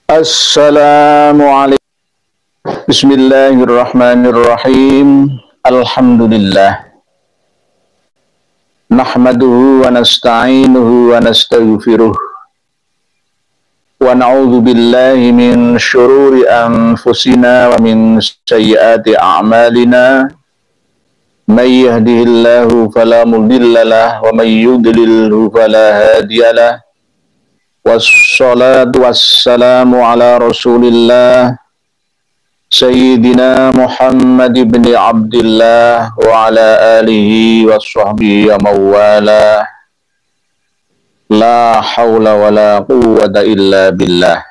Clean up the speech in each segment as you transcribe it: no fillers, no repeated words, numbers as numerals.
Assalamualaikum. Bismillahirrahmanirrahim. Alhamdulillah. Nahmaduhu wa nasta'inuhu wa nastaghfiruh. Wa na'udzu billahi min syururi anfusina wa min sayyiati a'malina. May yahdihillahu fala mudilla lahu wa may yudlilhu fala hadiyalah. Wassalatu wassalamu ala rasulillah Sayyidina Muhammad ibn Abdillah wa ala alihi wa sahbihi wa mawala. La hawla wa la quwwata illa billah.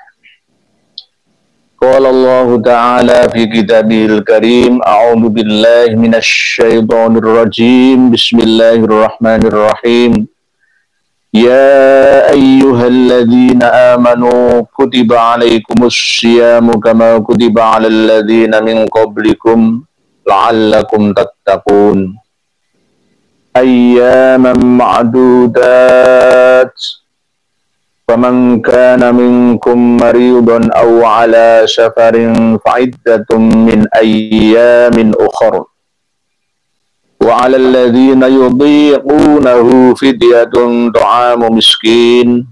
Qala Allah ta'ala fi kitabihil karim. A'udhu billahi minasy syaithanir rajim. Bismillahirrahmanirrahim. Ya ayyuhalladzina amanu kutiba alaikumus syiyamu kama kutiba alal ladzina min qablikum la'allakum tattaqun. Ayyaman ma'dudat. Faman kana minkum maridan aw ala safarin fa'iddatun min ayyamin ukhra. وعلى الذين يضيقونه فدية طعام مسكين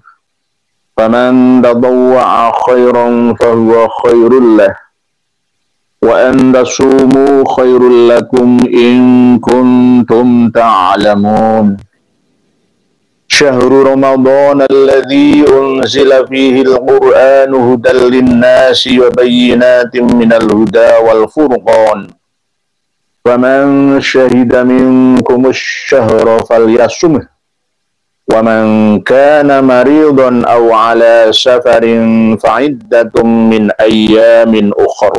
فمن تطوع خيرا فهو خير له وأن تصوموا خير لكم إن كنتم تعلمون شهر رمضان الذي أنزل فيه القرآن هدى للناس وبينات من الهدى والفرقان وَمَنْ شَهِدَ مِنْكُمُ الشَّهْرَ فَلْيَصُمْهُ وَمَنْ كَانَ مَرِيضًا أَوْ عَلَى سَفَرٍ فَعِدَّةٌ مِنْ أَيَّامٍ أُخَرَ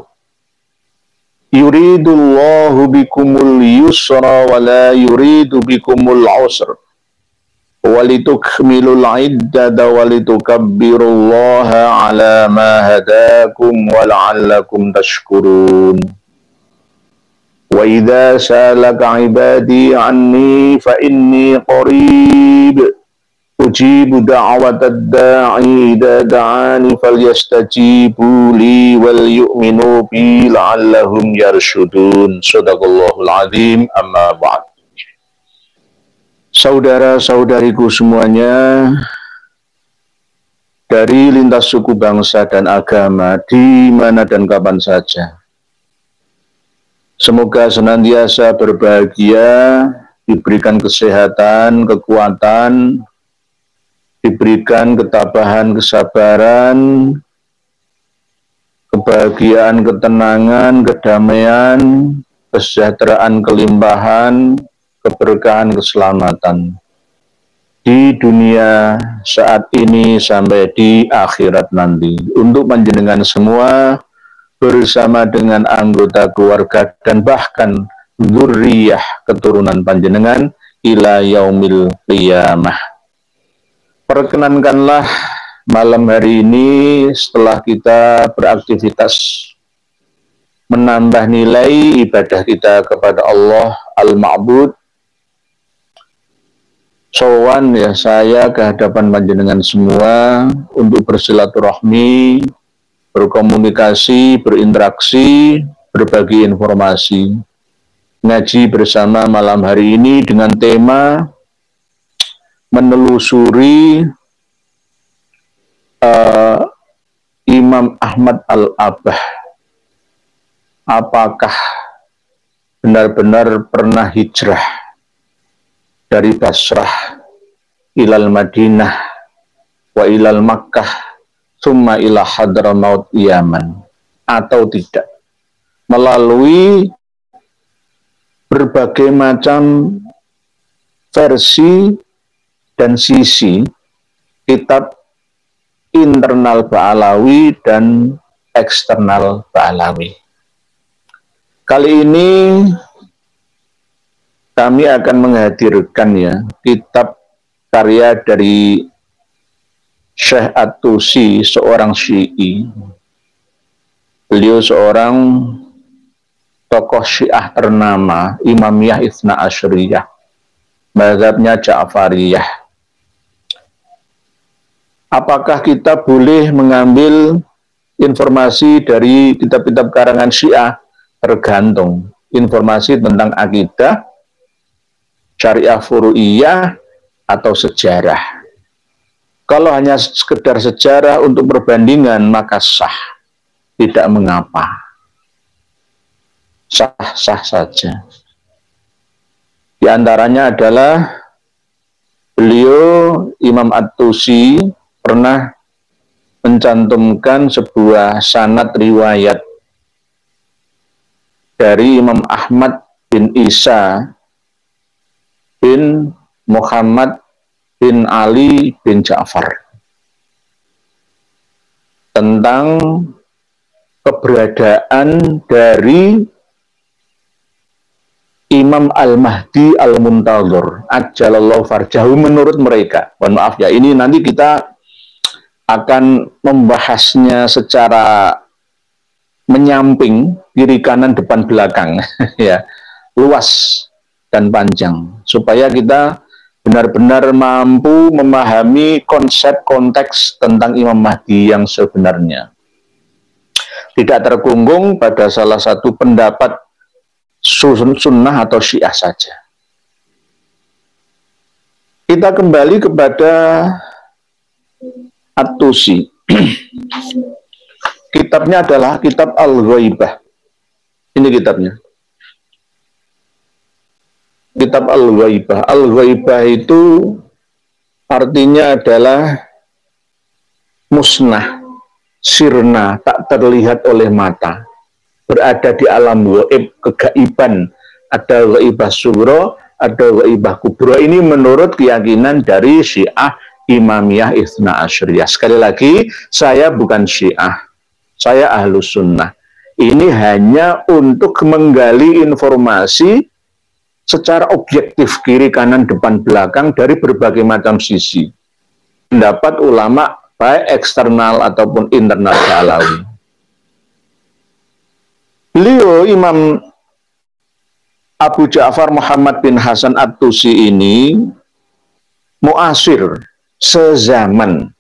يُرِيدُ اللَّهُ بِكُمُ الْيُسْرَ وَلَا يُرِيدُ بِكُمُ الْعُسْرَ وَلِتُكْمِلُوا الْعِدَّةَ وَلِتُكَبِّرُوا اللَّهَ عَلَى مَا هَدَاكُمْ وَلَعَلَّكُمْ تَشْكُرُونَ وَإِذَا سَأَلَكَ عِبَادِي عَنِّي فَإِنِّي قَرِيبٌ أُجِيبُ دَعْوَةَ الدَّاعِ إِذَا دَعَانِ فَلْيَسْتَجِيبُوا لِي وَلْيُؤْمِنُوا بِي لَعَلَّهُمْ يَرْشُدُونَ. Shadaqallahul azim. Amma ba'd. Saudara-saudariku semuanya, dari lintas suku, bangsa, dan agama, di mana dan kapan saja, semoga senantiasa berbahagia, diberikan kesehatan, kekuatan, diberikan ketabahan, kesabaran, kebahagiaan, ketenangan, kedamaian, kesejahteraan, kelimpahan, keberkahan, keselamatan di dunia saat ini sampai di akhirat nanti. Untuk panjenengan semua bersama dengan anggota keluarga dan bahkan dzurriyyah keturunan panjenengan ila yaumil qiyamah. Perkenankanlah malam hari ini setelah kita beraktivitas menambah nilai ibadah kita kepada Allah Al-Ma'bud, sowan ya saya ke hadapan panjenengan semua untuk bersilaturahmi, berkomunikasi, berinteraksi, berbagi informasi. Ngaji bersama malam hari ini dengan tema menelusuri Imam Ahmad Al-Abah. Apakah benar-benar pernah hijrah dari Basrah ilal Madinah wa ilal Makkah summa ila Hadramaut Yaman, atau tidak, melalui berbagai macam versi dan sisi kitab internal Ba'alawi dan eksternal Ba'alawi. Kali ini kami akan menghadirkan ya kitab karya dari Syekh At-Tusi, seorang Syi'i. Beliau seorang tokoh Syiah ternama, Imamiyah Itsna Asyriyah, mazhabnya Ja'fariyah. Apakah kita boleh mengambil informasi dari kitab-kitab karangan Syiah tergantung. Informasi tentang akidah, syariah furu'iyah, atau sejarah. Kalau hanya sekedar sejarah untuk perbandingan, maka sah. Tidak mengapa. Sah-sah saja. Di antaranya adalah beliau, Imam At-Tusi, pernah mencantumkan sebuah sanad riwayat dari Imam Ahmad bin Isa bin Muhammad bin Ali bin Ja'far tentang keberadaan dari Imam Al-Mahdi Al-Muntadhir ajalallahu farjahu menurut mereka. Mohon maaf ya, ini nanti kita akan membahasnya secara menyamping, kiri kanan depan belakang ya, luas dan panjang, supaya kita benar-benar mampu memahami konsep konteks tentang Imam Mahdi yang sebenarnya, tidak terkungkung pada salah satu pendapat sunnah atau Syiah saja. Kita kembali kepada At-Tusi. Kitabnya adalah kitab Al-Ghaibah. Ini kitabnya. Kitab Al-Ghaibah. Al-Ghaibah itu artinya adalah musnah, sirna, tak terlihat oleh mata. Berada di alam ghaib, kegaiban. Ada ghaibah sughra, ada ghaibah kubra. Ini menurut keyakinan dari Syiah Imamiyah Itsna Asyariyah. Sekali lagi, saya bukan Syiah. Saya Ahlus Sunnah. Ini hanya untuk menggali informasi secara objektif, kiri, kanan, depan, belakang, dari berbagai macam sisi. Pendapat ulama, baik eksternal ataupun internal Alawi. Beliau, Imam Abu Ja'far Muhammad bin Hasan At-Tusi ini muasir, sezaman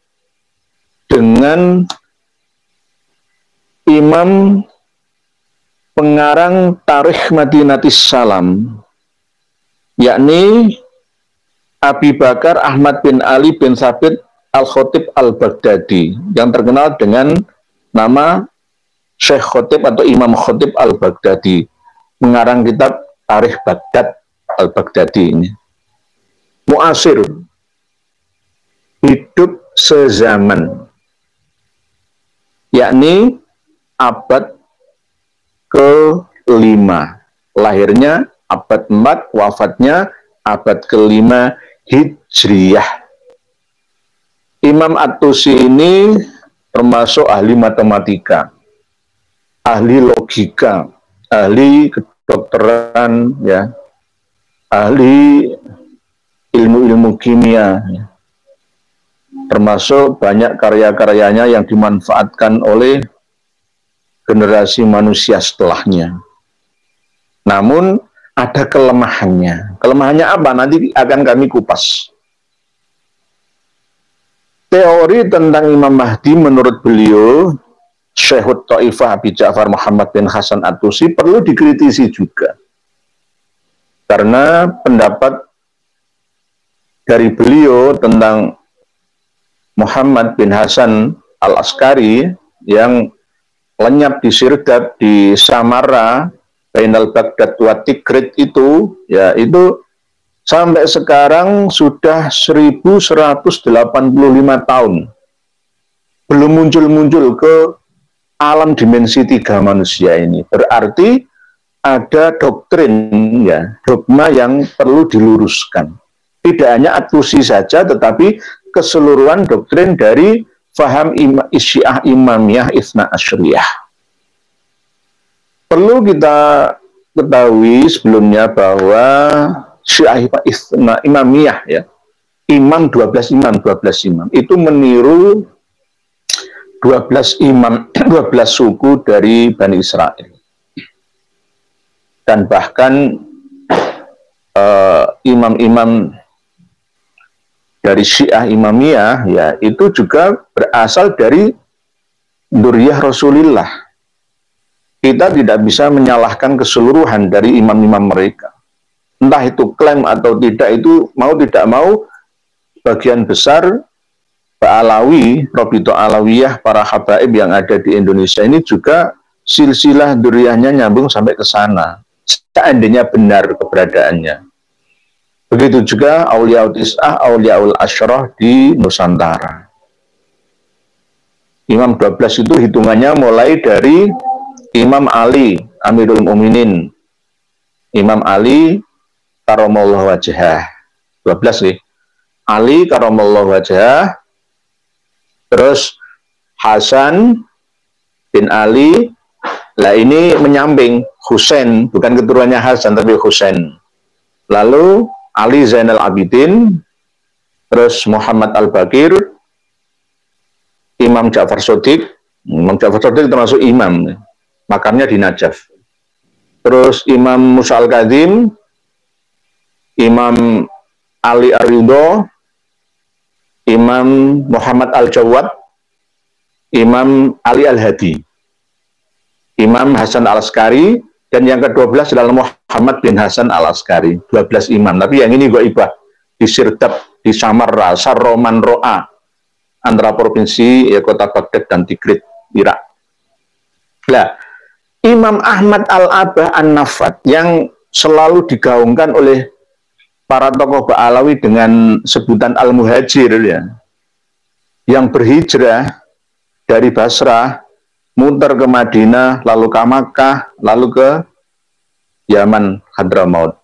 dengan Imam pengarang Tarikh Madinatis Salam, yakni Abi Bakar Ahmad bin Ali bin Thabit Al-Khatib Al-Baghdadi, yang terkenal dengan nama Syekh Khatib atau Imam Khatib Al-Baghdadi, mengarang kitab Tarikh Baghdad Al-Baghdadi ini. Muasir, hidup sezaman, yakni abad ke-5, lahirnya abad 4, wafatnya abad ke-5 Hijriyah. Imam At-Tusi ini termasuk ahli matematika, ahli logika, ahli kedokteran, ya, ahli ilmu-ilmu kimia, ya. Termasuk banyak karya-karyanya yang dimanfaatkan oleh generasi manusia setelahnya. Namun ada kelemahannya. Kelemahannya apa? Nanti akan kami kupas. Teori tentang Imam Mahdi menurut beliau, Syekhut Ta'ifah Abi Ja'far Muhammad bin Hasan At-Tusi, perlu dikritisi juga. Karena pendapat dari beliau tentang Muhammad bin Hasan Al-Askari yang lenyap di Sirdab, di Samara, Bainal Baghdad wa Tikrit itu, ya, itu sampai sekarang sudah 1185 tahun. Belum muncul-muncul ke alam dimensi 3 manusia ini. Berarti ada doktrin, ya, dogma yang perlu diluruskan. Tidak hanya At-Tusi saja, tetapi keseluruhan doktrin dari faham Syiah Imamiyah Itsna Asyariyah. Perlu kita ketahui sebelumnya bahwa Syiah Itsna Imamiyah, ya, imam 12 imam itu meniru 12 imam 12 suku dari Bani Israel. Dan bahkan imam-imam dari Syiah Imamiyah, ya, itu juga berasal dari dzurriyyah Rasulillah. Kita tidak bisa menyalahkan keseluruhan dari imam-imam mereka. Entah itu klaim atau tidak, itu mau tidak mau, bagian besar Alawi, Robito Alawiyah, para habaib yang ada di Indonesia ini juga silsilah dzurriyyahnya nyambung sampai ke sana. Seandainya benar keberadaannya. Begitu juga Auliaul Tis'ah, Auliaul Asyrah di Nusantara. Imam 12 itu hitungannya mulai dari Imam Ali, Amirul Mukminin, Imam Ali Karamallahu Wajhah, 12 nih. Ali Karamallahu Wajhah, terus Hasan bin Ali, lah ini menyamping Husain, bukan keturunannya Hasan tapi Husain. Lalu Ali Zainal Abidin, terus Muhammad Al-Baqir, Imam Ja'far Shadiq. Imam Ja'far Shadiq termasuk imam, makamnya di Najaf. Terus Imam Musa Al-Kadzim, Imam Ali Ar-Ridho, Imam Muhammad Al-Jawad, Imam Ali Al-Hadi, Imam Hasan Al-Askari, dan yang ke-12 adalah Muhammad bin Hasan Al-Askari. 12 imam, tapi yang ini ghaibah di Sirdab, di Samarra, Sarroman Ro'a, antara provinsi ya, kota Baghdad dan Tikrit, Irak. Nah, Imam Ahmad Al-Abah An-Nafat yang selalu digaungkan oleh para tokoh Ba'alawi dengan sebutan Al-Muhajir, ya, yang berhijrah dari Basrah, muter ke Madinah, lalu ke Makkah, lalu ke Yaman, Hadramaut.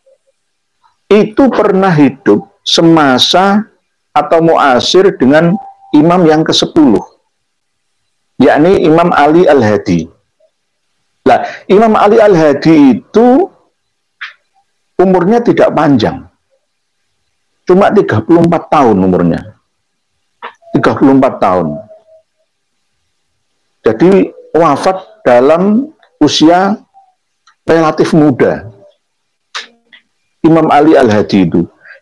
Itu pernah hidup semasa atau muasir dengan imam yang ke-10, yakni Imam Ali Al-Hadi. Nah, Imam Ali Al-Hadi itu umurnya tidak panjang. Cuma 34 tahun umurnya. 34 tahun. Jadi wafat dalam usia relatif muda. Imam Ali Al-Hadi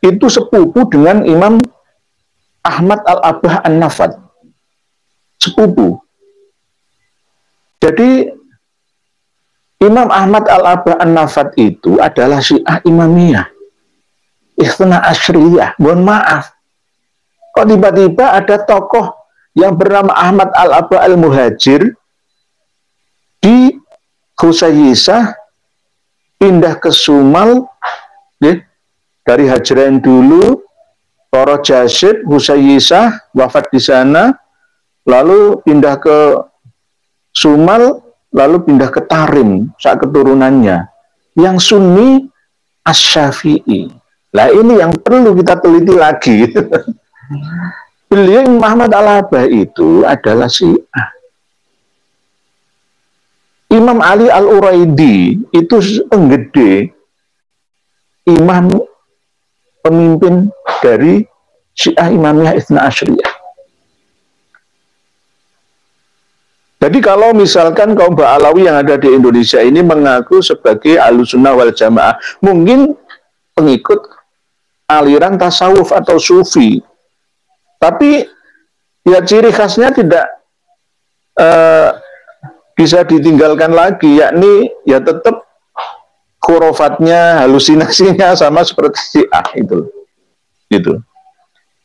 itu sepupu dengan Imam Ahmad Al-Abah An-Nafat. Sepupu. Jadi Imam Ahmad Al-Abah An-Nafat itu adalah Syiah Imamiyah, Ithna Asyriyah. Mohon maaf, kok tiba-tiba ada tokoh yang bernama Ahmad Al-Abah Al-Muhajir di Husayyisah pindah ke Sumal, ya, dari Hajrain dulu, Toro Jasid, Husayyisah, wafat di sana, lalu pindah ke Sumal, lalu pindah ke Tarim, saat keturunannya, yang Sunni Asy-Syafi'i. Nah, ini yang perlu kita teliti lagi. Beliau Muhammad Al-Abah itu adalah Syiah. Imam Ali Al-Uraidi itu penggede, imam pemimpin dari Syiah Imamiyah Itsna Asyriyah. Jadi kalau misalkan kaum Ba'alawi yang ada di Indonesia ini mengaku sebagai Ahlussunnah wal Jamaah, mungkin pengikut aliran tasawuf atau sufi, tapi ya ciri khasnya tidak bisa ditinggalkan lagi, yakni ya tetap khurafatnya, halusinasinya sama seperti Syiah itu. Gitu.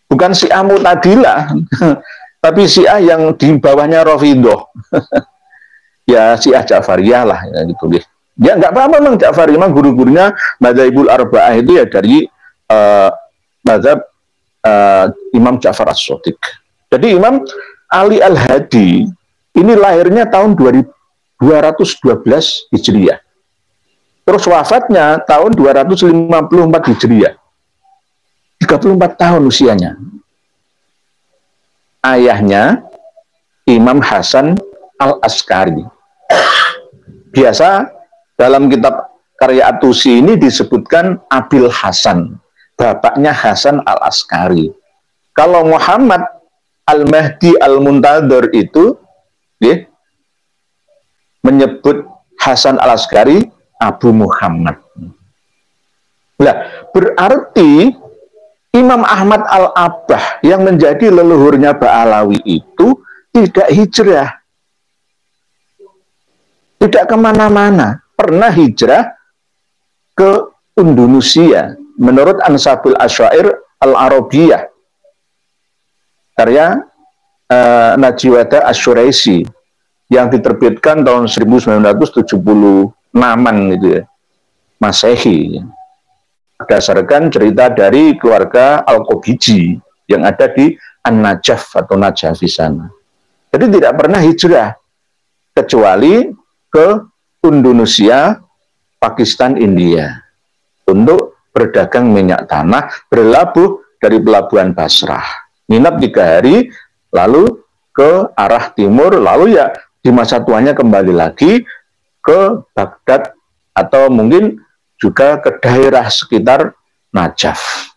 Bukan Syiah Mu'tazilah, tapi Syiah yang di bawahnya Rafidhah. Ya Syiah Ja'fariyah lah, ya, gitu. Ya nggak apa-apa memang Ja'fariyah, memang guru-gurunya Madzhabul Arba'ah itu ya dari mazhab Imam Ja'far As-Shadiq. Jadi Imam Ali Al-Hadi ini lahirnya tahun 212 Hijriah. Terus wafatnya tahun 254 Hijriah. 34 tahun usianya. Ayahnya Imam Hasan Al-Askari. Biasa dalam kitab karya At-Tusi ini disebutkan Abil Hasan. Bapaknya Hasan Al-Askari. Kalau Muhammad Al-Mahdi Al-Muntadhir itu ya, menyebut Hasan Al-Askari Abu Muhammad. Nah, berarti Imam Ahmad Al-Abah yang menjadi leluhurnya Ba'alawi itu tidak hijrah. tidak kemana-mana, pernah hijrah ke Indonesia menurut Ansabul Asyair Al-Arabiyah karya Najiwada Asyuraisi yang diterbitkan tahun 1976-an gitu ya, Masehi, berdasarkan cerita dari keluarga Al-Qobiji yang ada di An-Najaf atau Najaf di sana. Jadi tidak pernah hijrah kecuali ke Indonesia, Pakistan, India untuk berdagang minyak tanah, berlabuh dari pelabuhan Basrah, nginap 3 hari, lalu ke arah timur, lalu ya di masa tuanya kembali lagi ke Baghdad atau mungkin juga ke daerah sekitar Najaf.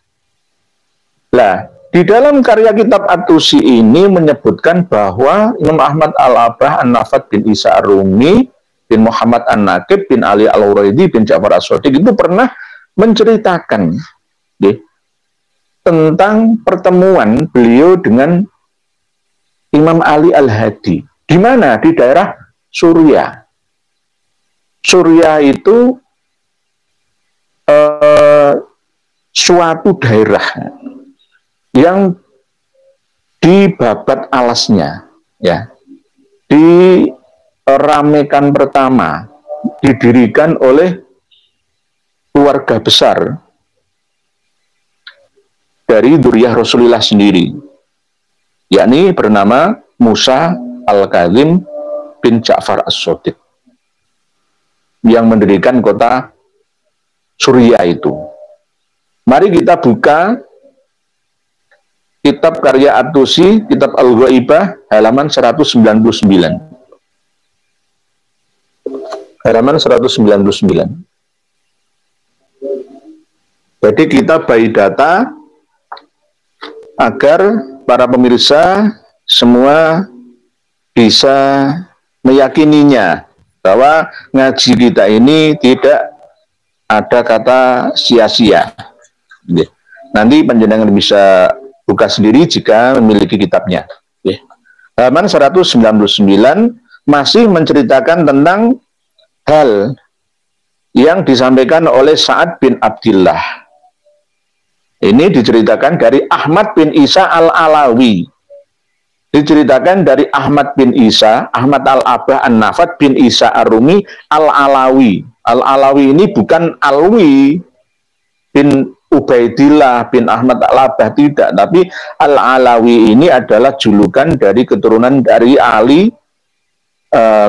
Nah, di dalam karya kitab At-Tusi ini menyebutkan bahwa Imam Ahmad Al-Abah An-Nafat bin Isa Ar-Rumi bin Muhammad An-Naqib bin Ali Al-Uraidi bin Ja'far As-Shadiq itu pernah menceritakan tentang pertemuan beliau dengan Imam Ali Al-Hadi. Di mana? Di daerah Suriah. Suriah itu suatu daerah yang dibabat alasnya, ya, diramekan pertama, didirikan oleh keluarga besar dari dzurriyyah Rasulullah sendiri, yakni bernama Musa Al-Kazim bin Ja'far As-Shadiq, yang mendirikan kota Suriah itu. Mari kita buka kitab karya At-Tusi, kitab Al-Ghaibah, halaman 199. Halaman 199. Jadi kita by data agar para pemirsa semua bisa meyakininya bahwa ngaji kita ini tidak ada kata sia-sia. Nanti panjenengan bisa buka sendiri jika memiliki kitabnya. Halaman 199 masih menceritakan tentang hal yang disampaikan oleh Sa'ad bin Abdillah. Ini diceritakan dari Ahmad bin Isa Al-Alawi. Diceritakan dari Ahmad bin Isa, Ahmad Al-Abah An-Nafat bin Isa Ar-Rumi Al-Alawi. Al-Alawi ini bukan Alwi bin Ubaidillah bin Ahmad Al-Abah, tidak, tapi Al-Alawi ini adalah julukan dari keturunan dari Ali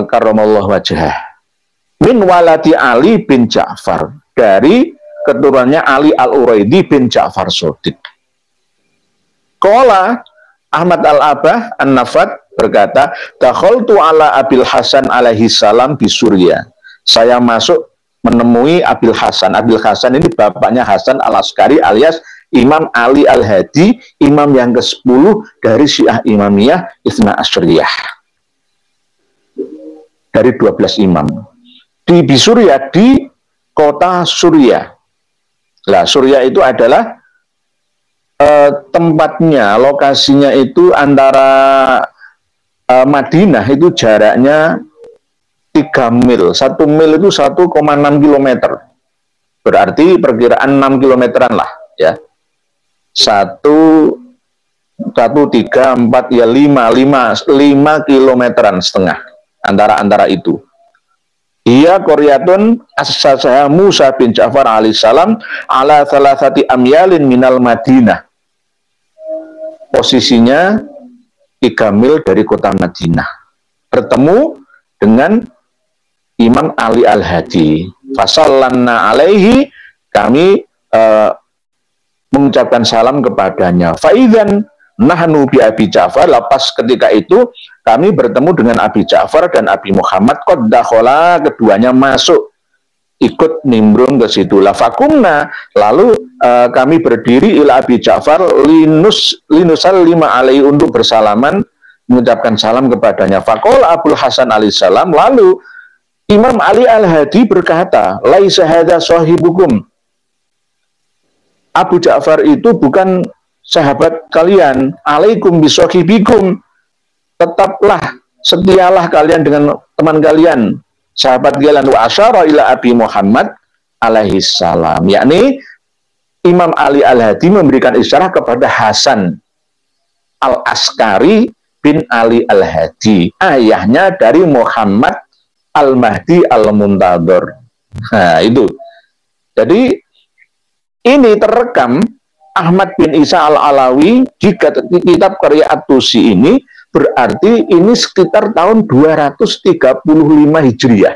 karramallahu wajhah, min waladi Ali bin Ja'far, dari keturunannya Ali Al-Uraidi bin Ja'far Shadiq. Qala Ahmad Al-Abah An-Nafat berkata, dakhaltu ala Abil Hasan alaihi salam di Suriah. Saya masuk menemui Abil Hasan. Abil Hasan ini bapaknya Hasan Al-Askari alias Imam Ali Al-Hadi, imam yang ke-10 dari Syiah Imamiyah Itsna Asyariyah. Dari 12 imam. Di Suriah, di kota Suriah. Nah, Suriah itu adalah tempatnya, lokasinya itu antara Madinah itu jaraknya 3 mil. 1 mil itu 1,6 km. Berarti perkiraan 6 kilometeran lah, ya. 1, 3, 4, ya 5 kilometeran setengah antara itu. Ia Qaryatun as-sasaha Musa bin Ja'far alaihissalam ala thalathati amyalin minal Madinah. Posisinya 3 mil dari kota Madinah. Bertemu dengan Imam Ali Al-Hadi. Fasallanna alaihi, kami mengucapkan salam kepadanya. Fa'idzan nahnu bi Abi Ja'far, lepas ketika itu kami bertemu dengan Abi Ja'far dan Abi Muhammad, qad dakhala, keduanya masuk ikut nimbrung ke situ. Lafakumna, lalu kami berdiri ila Abi Ja'far linusal lima alaihi, untuk bersalaman, mengucapkan salam kepadanya. Faqala Abul Hasan alaihissalam, lalu Imam Ali Al-Hadi berkata, laisa hadza sahibukum. Abu Ja'far itu bukan sahabat kalian. Alaikum bisahibikum, tetaplah, setialah kalian dengan teman kalian. sahabat Gilan wa asyara ila Abi Muhammad alaihi salam, yakni Imam Ali Al-Hadi memberikan isyarat kepada Hasan Al-Askari bin Ali Al-Hadi, ayahnya dari Muhammad Al-Mahdi Al-Muntadhir. Nah, itu. Jadi ini terekam Ahmad bin Isa Al-Alawi di kitab karya At-Tusi ini, berarti ini sekitar tahun 235 Hijriah.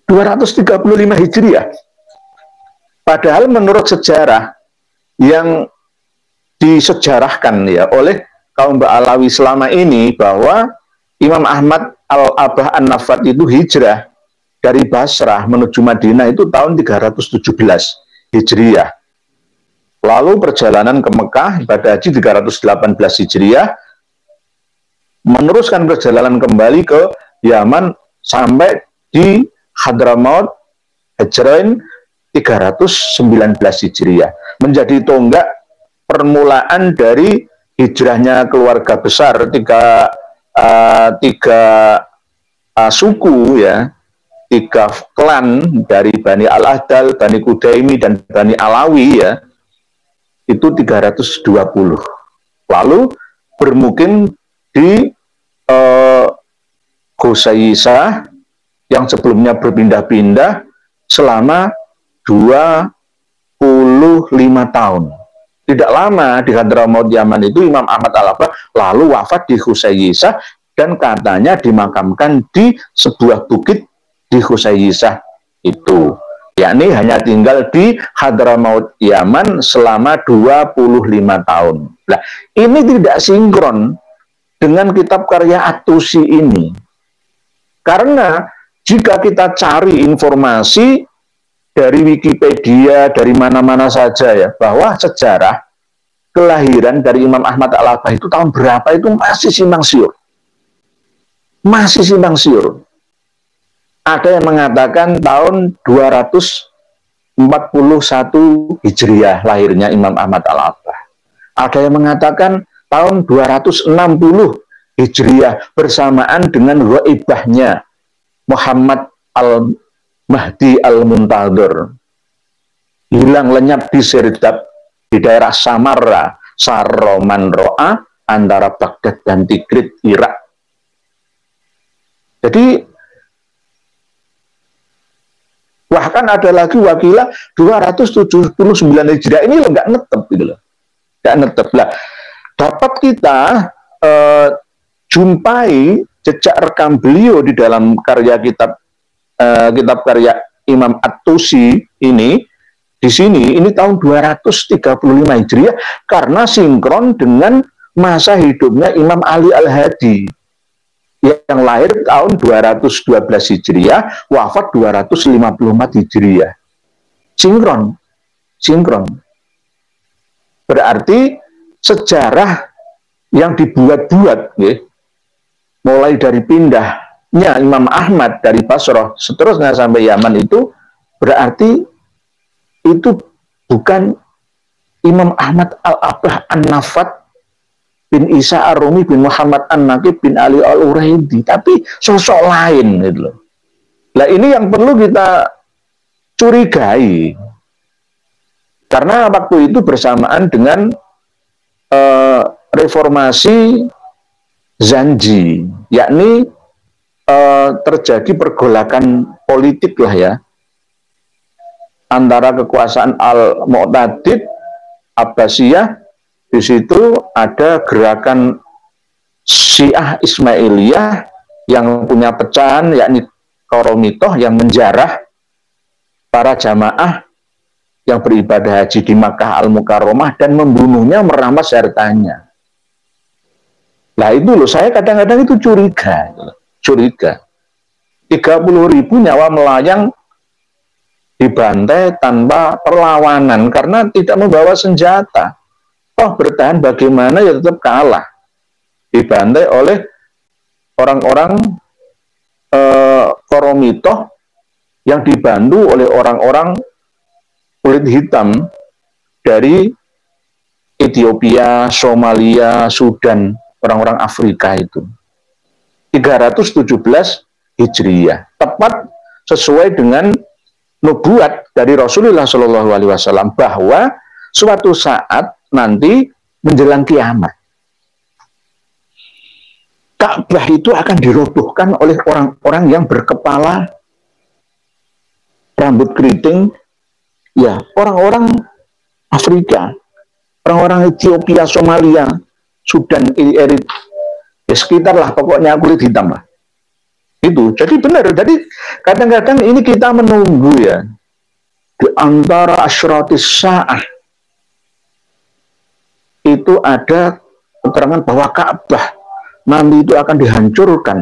235 Hijriah. Padahal menurut sejarah yang disejarahkan ya oleh kaum Ba'alawi selama ini, bahwa Imam Ahmad Al-Abah An-Nafat itu hijrah dari Basrah menuju Madinah itu tahun 317 Hijriah. Lalu perjalanan ke Mekah ibadah haji 318 Hijriah, meneruskan perjalanan kembali ke Yaman sampai di Hadramaut Hajrain 319 Hijriah, menjadi tonggak permulaan dari hijrahnya keluarga besar tiga suku ya, 3 klan dari Bani Al-Ahdal, Bani Kudaimi dan Bani Alawi ya, itu 320. Lalu bermukim di Husaisah yang sebelumnya berpindah-pindah selama 25 tahun. Tidak lama di Hadramaut Yaman itu Imam Ahmad Al-Abah lalu wafat di Husaisah dan katanya dimakamkan di sebuah bukit di Husaisah itu. Yakni hanya tinggal di Hadramaut Yaman selama 25 tahun. Nah, ini tidak sinkron dengan kitab karya At-Tusi ini. Karena jika kita cari informasi dari Wikipedia, dari mana-mana saja ya, bahwa sejarah kelahiran dari Imam Ahmad Al-Abah itu tahun berapa itu masih simpang siur. Masih simpang siur. Ada yang mengatakan tahun 241 Hijriah lahirnya Imam Ahmad Al-Abah. Ada yang mengatakan tahun 260 Hijriah bersamaan dengan ghaibahnya Muhammad Al-Mahdi Al-Muntadhir. Hilang lenyap di Sirdab di daerah Samarra, Saroman Ro'a, antara Baghdad dan Tikrit, Irak. Jadi bahkan ada lagi wakilah 279 Hijriah, ini loh nggak netep gitu loh. Nggak netep lah. Dapat kita jumpai jejak rekam beliau di dalam karya kitab karya Imam At-Tusi ini, di sini ini tahun 235 Hijriah karena sinkron dengan masa hidupnya Imam Ali Al-Hadi yang lahir tahun 212 Hijriah, wafat 254 Hijriah. Sinkron. Berarti sejarah yang dibuat-buat ya, mulai dari pindahnya Imam Ahmad dari Basrah seterusnya sampai Yaman itu berarti itu bukan Imam Ahmad Al-Abah An-Nafat bin Isa Ar-Rumi bin Muhammad An-Naqib bin Ali Al-Uraidi, tapi sosok lain gitu loh. Nah, ini yang perlu kita curigai. Karena waktu itu bersamaan dengan reformasi Zanji, yakni terjadi pergolakan politik lah ya, antara kekuasaan Al-Mu'tadid, Abbasiyah. Di situ ada gerakan Syiah Ismailiyah yang punya pecahan, yakni Koromitoh, yang menjarah para jamaah yang beribadah haji di Makkah Al-Mukarramah dan membunuhnya, merampas hartanya. Nah itu loh, saya kadang-kadang itu curiga. 30.000 nyawa melayang dibantai tanpa perlawanan karena tidak membawa senjata. Oh, bertahan bagaimana ya tetap kalah. Dibantai oleh orang-orang Koromitoh yang dibantu oleh orang-orang kulit hitam dari Ethiopia, Somalia, Sudan, orang-orang Afrika itu. 317 Hijriyah, tepat sesuai dengan nubuat dari Rasulullah Shallallahu Alaihi Wasallam bahwa suatu saat nanti menjelang kiamat Ka'bah itu akan dirobohkan oleh orang-orang yang berkepala rambut keriting, ya orang-orang Afrika, orang-orang Ethiopia, Somalia, Sudan, Eritrea, ya sekitar lah pokoknya kulit hitam lah. Itu jadi benar. Jadi kadang-kadang ini kita menunggu ya di antara asyratis sa'ah itu ada keterangan bahwa Ka'bah nanti itu akan dihancurkan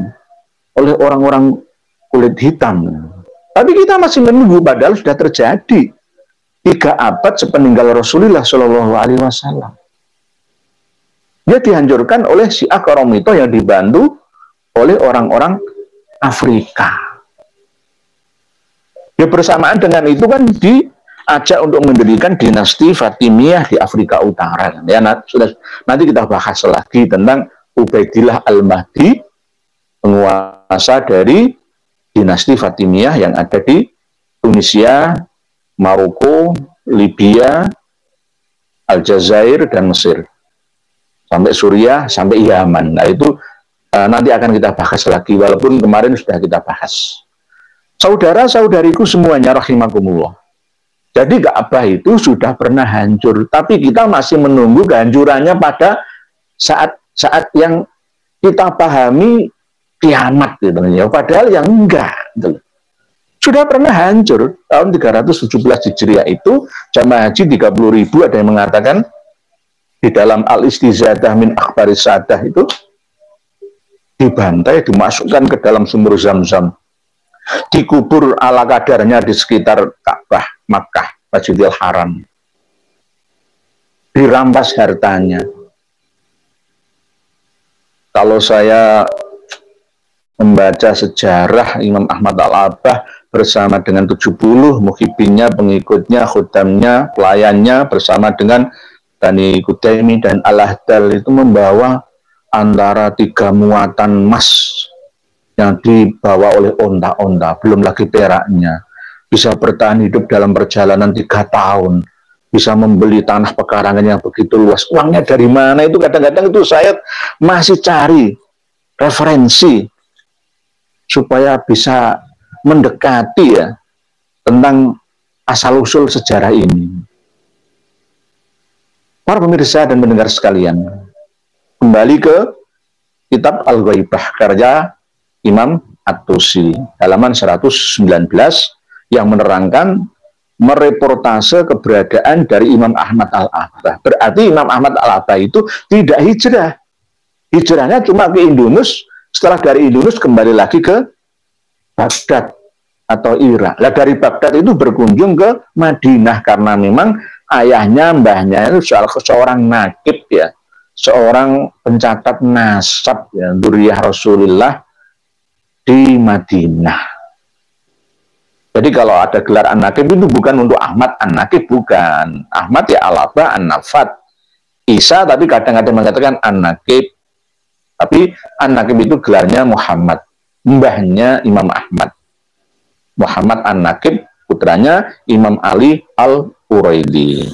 oleh orang-orang kulit hitam. Tapi kita masih menunggu, padahal sudah terjadi 3 abad sepeninggal Rasulullah Shallallahu Alaihi Wasallam. Dia dihancurkan oleh Syiah Qaromito yang dibantu oleh orang-orang Afrika. Ya bersamaan dengan itu kan diajak untuk mendirikan dinasti Fatimiyah di Afrika Utara. Ya nanti kita bahas lagi tentang Ubaidillah Al-Mahdi, penguasa dari dinasti Fatimiyah yang ada di Tunisia, Maroko, Libya, Aljazair, dan Mesir. Sampai Suriah, sampai Yaman. Nah itu nanti akan kita bahas lagi, walaupun kemarin sudah kita bahas. Saudara-saudariku semuanya rahimakumullah. Jadi Ka'bah itu sudah pernah hancur, tapi kita masih menunggu kehancurannya pada saat yang kita pahami kiamat gitu ya. Padahal yang enggak gitu. Sudah pernah hancur tahun 317 Hijriah itu jamaah haji 30.000, ada yang mengatakan di dalam Al-Istizadah min Akhbaris Sadah itu dibantai, dimasukkan ke dalam sumur Zam-Zam, dikubur ala kadarnya di sekitar Ka'bah Makkah, Masjidil Haram, dirampas hartanya. Kalau saya membaca sejarah Imam Ahmad Al-Abbah bersama dengan 70 muhibinnya, pengikutnya, khudamnya, pelayannya, bersama dengan Bani Kudaimi dan Al-Ahdal itu membawa antara 3 muatan emas yang dibawa oleh onta-onta, belum lagi peraknya. Bisa bertahan hidup dalam perjalanan 3 tahun. Bisa membeli tanah pekarangan yang begitu luas. Uangnya dari mana itu kadang-kadang itu saya masih cari referensi supaya bisa mendekati ya tentang asal-usul sejarah ini. Para pemirsa dan pendengar sekalian, kembali ke kitab Al-Ghaibah karya Imam At-Tusi, halaman 119 yang menerangkan mereportase keberadaan dari Imam Ahmad Al-Abbah. Berarti Imam Ahmad Al-Abbah itu tidak hijrah. Hijrahnya cuma ke Indonus, setelah dari Indonus kembali lagi ke Baghdad atau Irak. Lah dari Baghdad itu berkunjung ke Madinah karena memang ayahnya, mbahnya itu seorang nakib ya, seorang pencatat nasab ya, dzurriyyah Rasulullah di Madinah. Jadi kalau ada gelar An-Nakib itu bukan untuk Ahmad An-Nakib, bukan. Ahmad ya Al-Abbah An-Nafat. Isa tapi kadang-kadang mengatakan An-Nakib. Tapi An-Nakib itu gelarnya Muhammad. Mbahnya Imam Ahmad. Muhammad An-Nakib, putranya Imam Ali Al-Quraidi.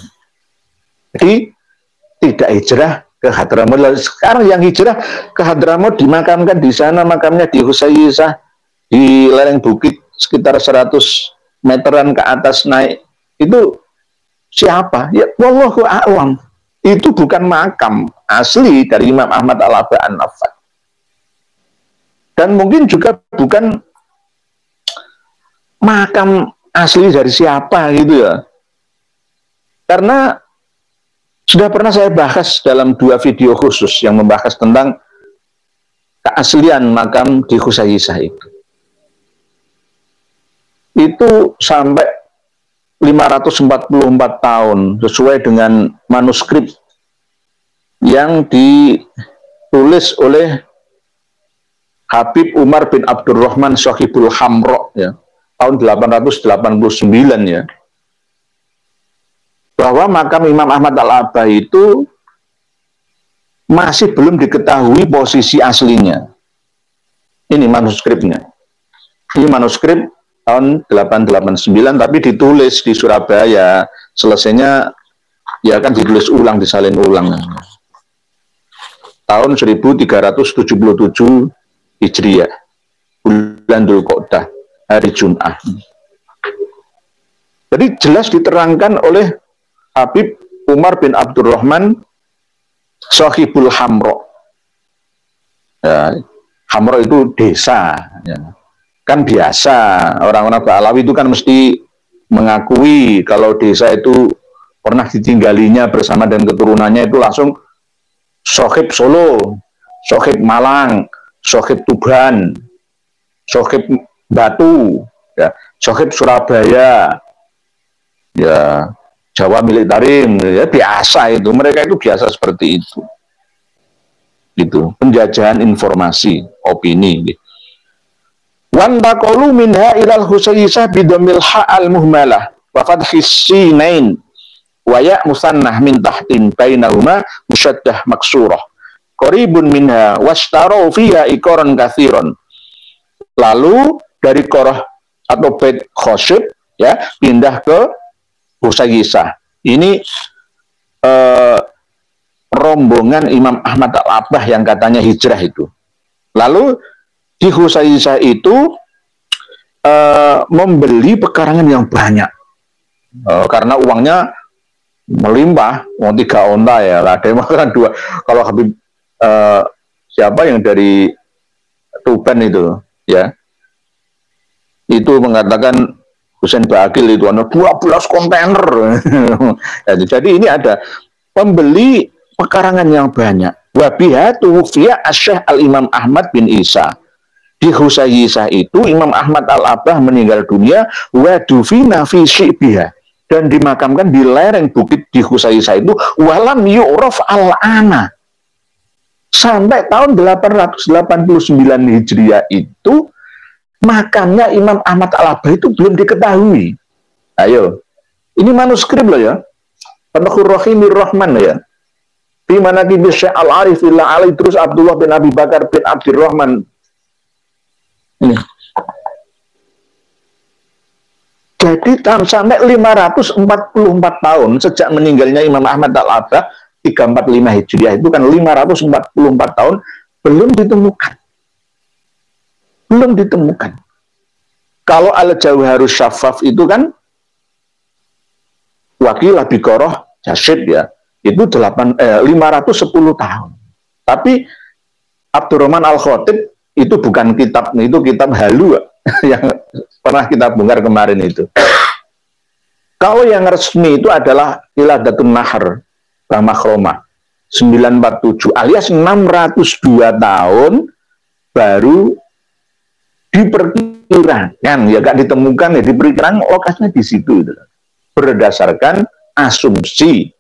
Jadi tidak hijrah ke Hadramut. Sekarang yang hijrah ke Hadramut dimakamkan di sana, makamnya di Husayyisah, di lereng bukit sekitar 100 meteran ke atas naik. Itu siapa? Ya wallahu a'lam. Itu bukan makam asli dari Imam Ahmad Al-Abbah An-Nafat. Dan mungkin juga bukan makam asli dari siapa gitu ya. Karena sudah pernah saya bahas dalam 2 video khusus yang membahas tentang keaslian makam di Husayyisah itu sampai 544 tahun sesuai dengan manuskrip yang ditulis oleh Habib Umar bin Abdurrahman Shahibul Hamro ya, tahun 889 ya, bahwa makam Imam Ahmad Al-Abbah itu masih belum diketahui posisi aslinya. Ini manuskripnya. Ini manuskrip tahun 889 tapi ditulis di Surabaya, selesainya ya kan ditulis ulang, disalin ulang. Tahun 1377 Hijriah, bulan Dzulqa'dah, hari Jumat. Jadi jelas diterangkan oleh Habib Umar bin Abdurrahman Sohibul Hamro. Ya, Hamro itu desa. Ya. Kan biasa, orang-orang Ba'alawi itu kan mesti mengakui kalau desa itu pernah ditinggalinya bersama dan keturunannya itu langsung Sohib Solo, Sohib Malang, Sohib Tuban, Sohib Batu, ya, Sohib Surabaya, ya, Jawa milik Tarim, ya, biasa itu, mereka itu biasa seperti itu. Gitu, penjajahan informasi, opini. Gitu. Wantaqalu minha ilal husaysah bidomil ha'al muhmalah wa fathis sinain wa ya musannah min tahtin bainahuma musyaddah maksurah qaribun minha washtaru fiha ikoran kathiron. Lalu dari Qoroh atau Bait Khosyib ya pindah ke Husaysah. Ini rombongan Imam Ahmad Al-Abbah yang katanya hijrah itu. Lalu di Husaysah itu membeli pekarangan yang banyak karena uangnya melimpah, mau 3 onta ya, ada yang makan 2. Kalau Habib siapa yang dari Tuban itu ya, itu mengatakan Husain Baqil itu ada 12 kontainer. Ya, jadi ini ada pembeli pekarangan yang banyak. Wabiha tuwfiya Asy-Syaikh Al-Imam Ahmad bin Isa. Di Husaysah itu Imam Ahmad Al-Abbah meninggal dunia wa dufina fi syi'biha, dan dimakamkan di lereng bukit di Husaysah itu walam yu'raf al-ana. Sampai tahun 889 Hijriah itu makamnya Imam Ahmad Al-Abbah itu belum diketahui. Ayo, ini manuskrip loh ya, Fathur Rahimir Rahman ya, di mana Nabi Syekh Al-Arif Ali terus Abdullah bin Abi Bakar bin Abdurrahman. Ini. Jadi sampai 544 tahun sejak meninggalnya Imam Ahmad Al-Abbah 345 Hijriah itu kan 544 tahun belum ditemukan. Belum ditemukan. Kalau Al-Jawharus Syaffaf itu kan Wakilah Biqoroh Jasid ya, itu 510 tahun. Tapi Abdurrahman Al-Khatib itu bukan kitab, itu kitab halu yang pernah kita bongkar kemarin itu. Kalau yang resmi itu adalah Iladatun Nahr Ramakhromah 947 alias 602 tahun baru diperkirakan, ya gak ditemukan ya, diperkirakan lokasinya di situ itu. Berdasarkan asumsi,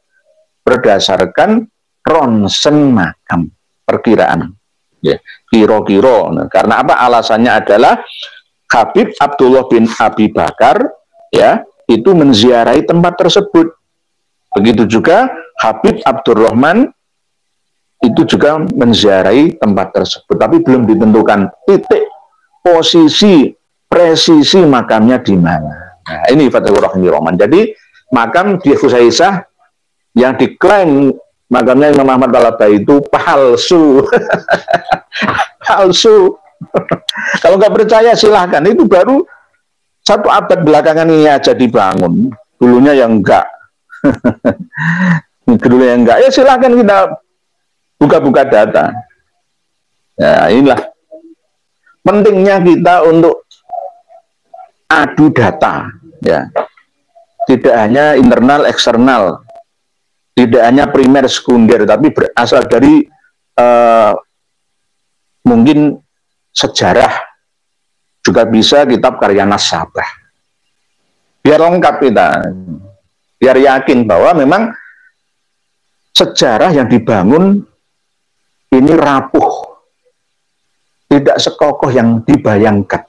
berdasarkan ronsen makam, perkiraan. Ya, kiro-kiro. Nah, karena apa? Alasannya adalah Habib Abdullah bin Abi Bakar ya itu menziarahi tempat tersebut. Begitu juga Habib Abdurrahman itu juga menziarahi tempat tersebut, tapi belum ditentukan titik, posisi, presisi makamnya di mana. Nah, ini Fathur Rahimir Rahman. Jadi makam di Husaysah yang diklaim makamnya Imam Ahmad Al-Abbah itu palsu. Palsu. Kalau nggak percaya silahkan, itu baru 1 abad belakangan ini aja dibangun. Dulunya yang enggak. Dulunya yang enggak. Ya silahkan kita buka-buka data. Ya inilah pentingnya kita untuk adu data. Ya. Tidak hanya internal, eksternal. Tidak hanya primer, sekunder, tapi berasal dari mungkin sejarah, juga bisa kitab karya nasabah. Biar lengkap kita, biar yakin bahwa memang sejarah yang dibangun ini rapuh, tidak sekokoh yang dibayangkan,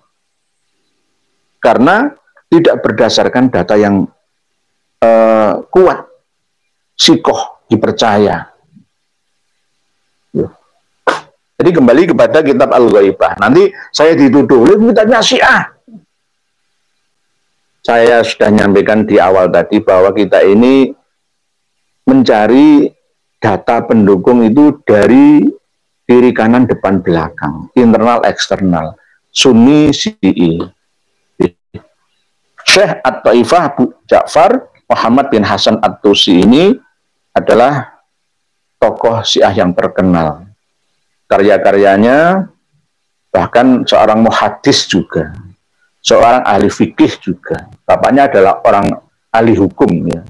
karena tidak berdasarkan data yang kuat, sikoh, dipercaya. Jadi kembali kepada kitab Al-Ghaibah. Nanti saya dituduh, kitabnya Syiah. Saya sudah nyampaikan di awal tadi bahwa kita ini mencari data pendukung itu dari kiri kanan depan belakang, internal eksternal, Sunni Syi'i. Syekh At-Taifah Abu Ja'far Muhammad bin Hasan At-Tusi ini adalah tokoh Syiah yang terkenal. Karya-karyanya bahkan seorang muhadis juga, seorang ahli fikih juga. Bapaknya adalah orang ahli hukum ya,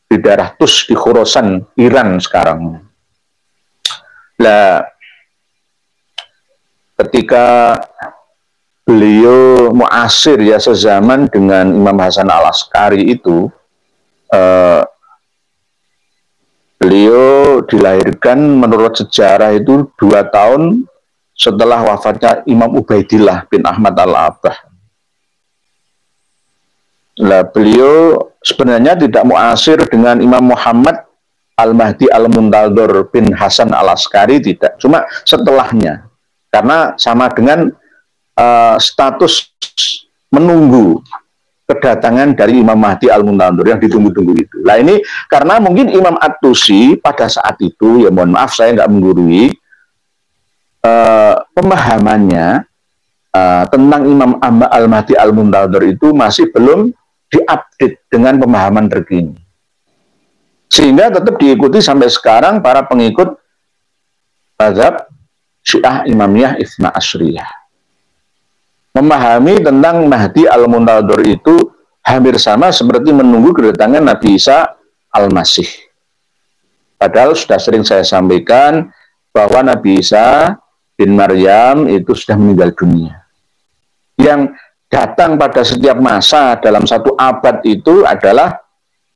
di daerah Tus di Khorasan, Iran sekarang. Nah, ketika beliau muasir ya sezaman dengan Imam Hasan Al-Askari itu, beliau dilahirkan menurut sejarah itu 2 tahun setelah wafatnya Imam Ubaidillah bin Ahmad Al-Abbah. Nah, beliau sebenarnya tidak muasir dengan Imam Muhammad Al-Mahdi Al-Muntadhir bin Hasan Al-Askari, tidak. Cuma setelahnya. Karena sama dengan status menunggu kedatangan dari Imam Mahdi Al-Muntadhir yang ditunggu-tunggu itu. Nah ini karena mungkin Imam At-Tusi pada saat itu, ya mohon maaf saya nggak menggurui, pemahamannya tentang Imam Al-Mahdi Al-Muntadhir itu masih belum diupdate dengan pemahaman terkini. Sehingga tetap diikuti sampai sekarang para pengikut mazhab Syiah Imamiyah Itsna Asyriyah. Memahami tentang Mahdi Al-Muntadhir itu hampir sama seperti menunggu kedatangan Nabi Isa Al-Masih. Padahal sudah sering saya sampaikan bahwa Nabi Isa bin Maryam itu sudah meninggal dunia. Yang datang pada setiap masa dalam satu abad itu adalah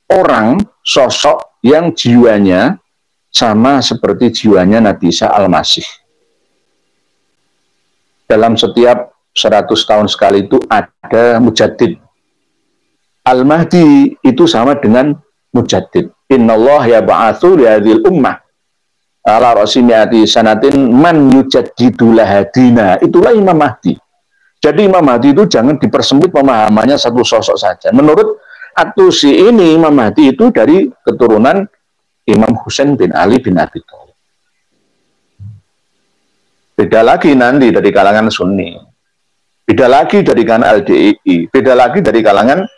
orang, sosok yang jiwanya sama seperti jiwanya Nabi Isa Al-Masih. Dalam setiap 100 tahun sekali itu ada mujaddid. Al-Mahdi itu sama dengan mujaddid. Innallah yab'atsu li hadhil ummah ala rasimiyati sanatin man yujaddidu lahadina. Itulah Imam Mahdi. Jadi Imam Mahdi itu jangan dipersempit pemahamannya satu sosok saja. Menurut At-Tusi ini Imam Mahdi itu dari keturunan Imam Husain bin Ali bin Abi Thalib. Beda lagi nanti dari kalangan Sunni. Beda lagi dari kalangan LDII, beda lagi dari kalangan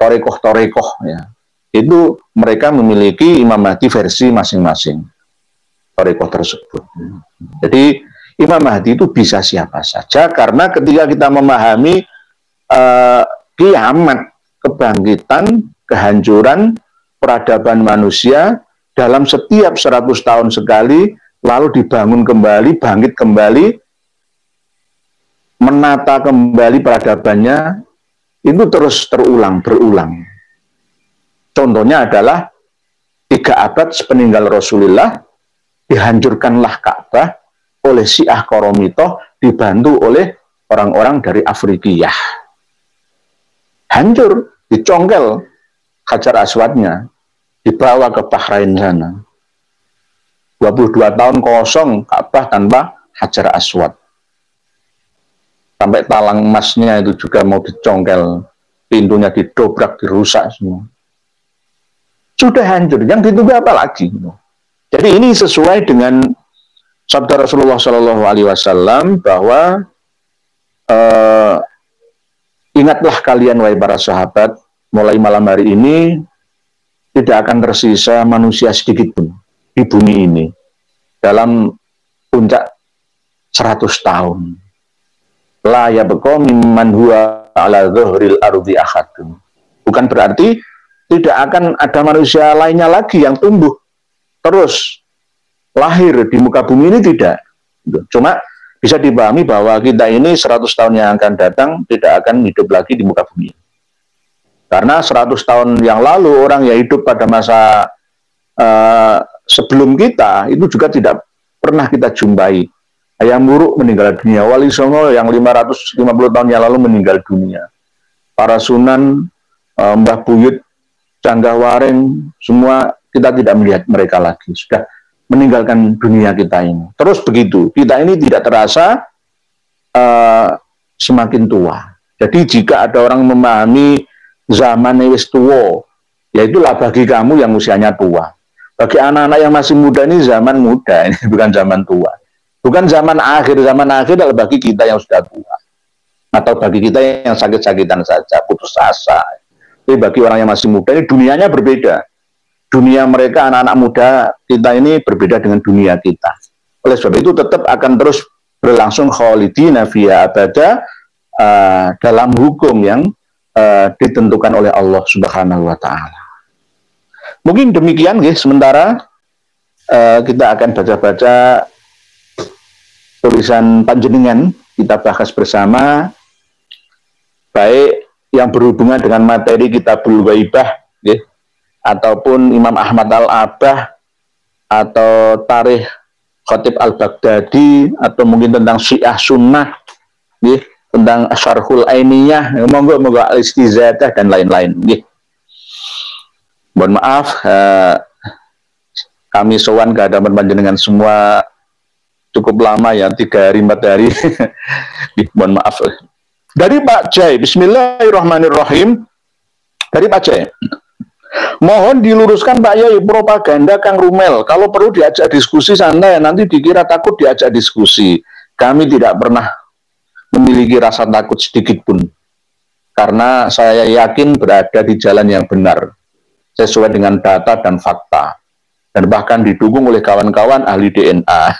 torekoh-torekoh ya. Itu mereka memiliki Imam Mahdi versi masing-masing torekoh tersebut. Jadi Imam Mahdi itu bisa siapa saja, karena ketika kita memahami kiamat, kebangkitan, kehancuran peradaban manusia dalam setiap 100 tahun sekali, lalu dibangun kembali, bangkit kembali, menata kembali peradabannya, itu terus berulang. Contohnya adalah 3 abad sepeninggal Rasulullah, dihancurkanlah Ka'bah oleh Syiah Qaromitoh, dibantu oleh orang-orang dari Afrikiyah. Hancur, dicongkel Hajar Aswadnya, dibawa ke Bahrain sana. 22 tahun kosong Ka'bah tanpa Hajar Aswad. Sampai talang emasnya itu juga mau dicongkel, pintunya didobrak, dirusak semua. Sudah hancur, yang ditunggu apa lagi? Jadi ini sesuai dengan sabda Rasulullah SAW bahwa ingatlah kalian wahai para sahabat, mulai malam hari ini tidak akan tersisa manusia sedikit pun di bumi ini dalam puncak 100 tahun. La yabqa mimman huwa ala dhuhril ardi ahadun. Bukan berarti tidak akan ada manusia lainnya lagi yang tumbuh terus lahir di muka bumi ini, tidak. Cuma bisa dipahami bahwa kita ini 100 tahun yang akan datang tidak akan hidup lagi di muka bumi. Karena 100 tahun yang lalu orang yang hidup pada masa sebelum kita itu juga tidak pernah kita jumpai. Hayam Wuruk meninggal dunia, Wali Songo yang 550 tahun yang lalu meninggal dunia. Para Sunan, Mbah Buyut, Canggah Wareng, semua kita tidak melihat mereka lagi. Sudah meninggalkan dunia kita ini. Terus begitu, kita ini tidak terasa semakin tua. Jadi jika ada orang memahami zaman wis tua, ya itulah bagi kamu yang usianya tua. Bagi anak-anak yang masih muda ini zaman muda, ini bukan zaman tua. Bukan zaman akhir adalah bagi kita yang sudah tua. Atau bagi kita yang sakit-sakitan saja, putus asa. Tapi bagi orang yang masih muda ini dunianya berbeda. Dunia mereka, anak-anak muda kita ini berbeda dengan dunia kita. Oleh sebab itu tetap akan terus berlangsung khalidina fiha abada dalam hukum yang ditentukan oleh Allah Subhanahu wa taala. Mungkin demikian guys, sementara kita akan baca-baca tulisan panjenengan, kita bahas bersama baik yang berhubungan dengan materi Kitabul Ghaibah ya, ataupun Imam Ahmad Al-Abah atau Tarikh Khatib Al-Baghdadi, atau mungkin tentang Syiah Sunnah ya, tentang Syarhul Ainiyah, monggo Al-Istizadah dan lain-lain ya. Mohon maaf kami sowan ke hadapan panjenengan semua cukup lama ya, 3 hari 4 hari. Mohon maaf. Dari Pak Jai, bismillahirrahmanirrahim. Dari Pak Jai, mohon diluruskan Pak Yai, propaganda Kang Rumel kalau perlu diajak diskusi santai, nanti dikira takut diajak diskusi. Kami tidak pernah memiliki rasa takut sedikit pun, karena saya yakin berada di jalan yang benar sesuai dengan data dan fakta, dan bahkan didukung oleh kawan-kawan ahli DNA.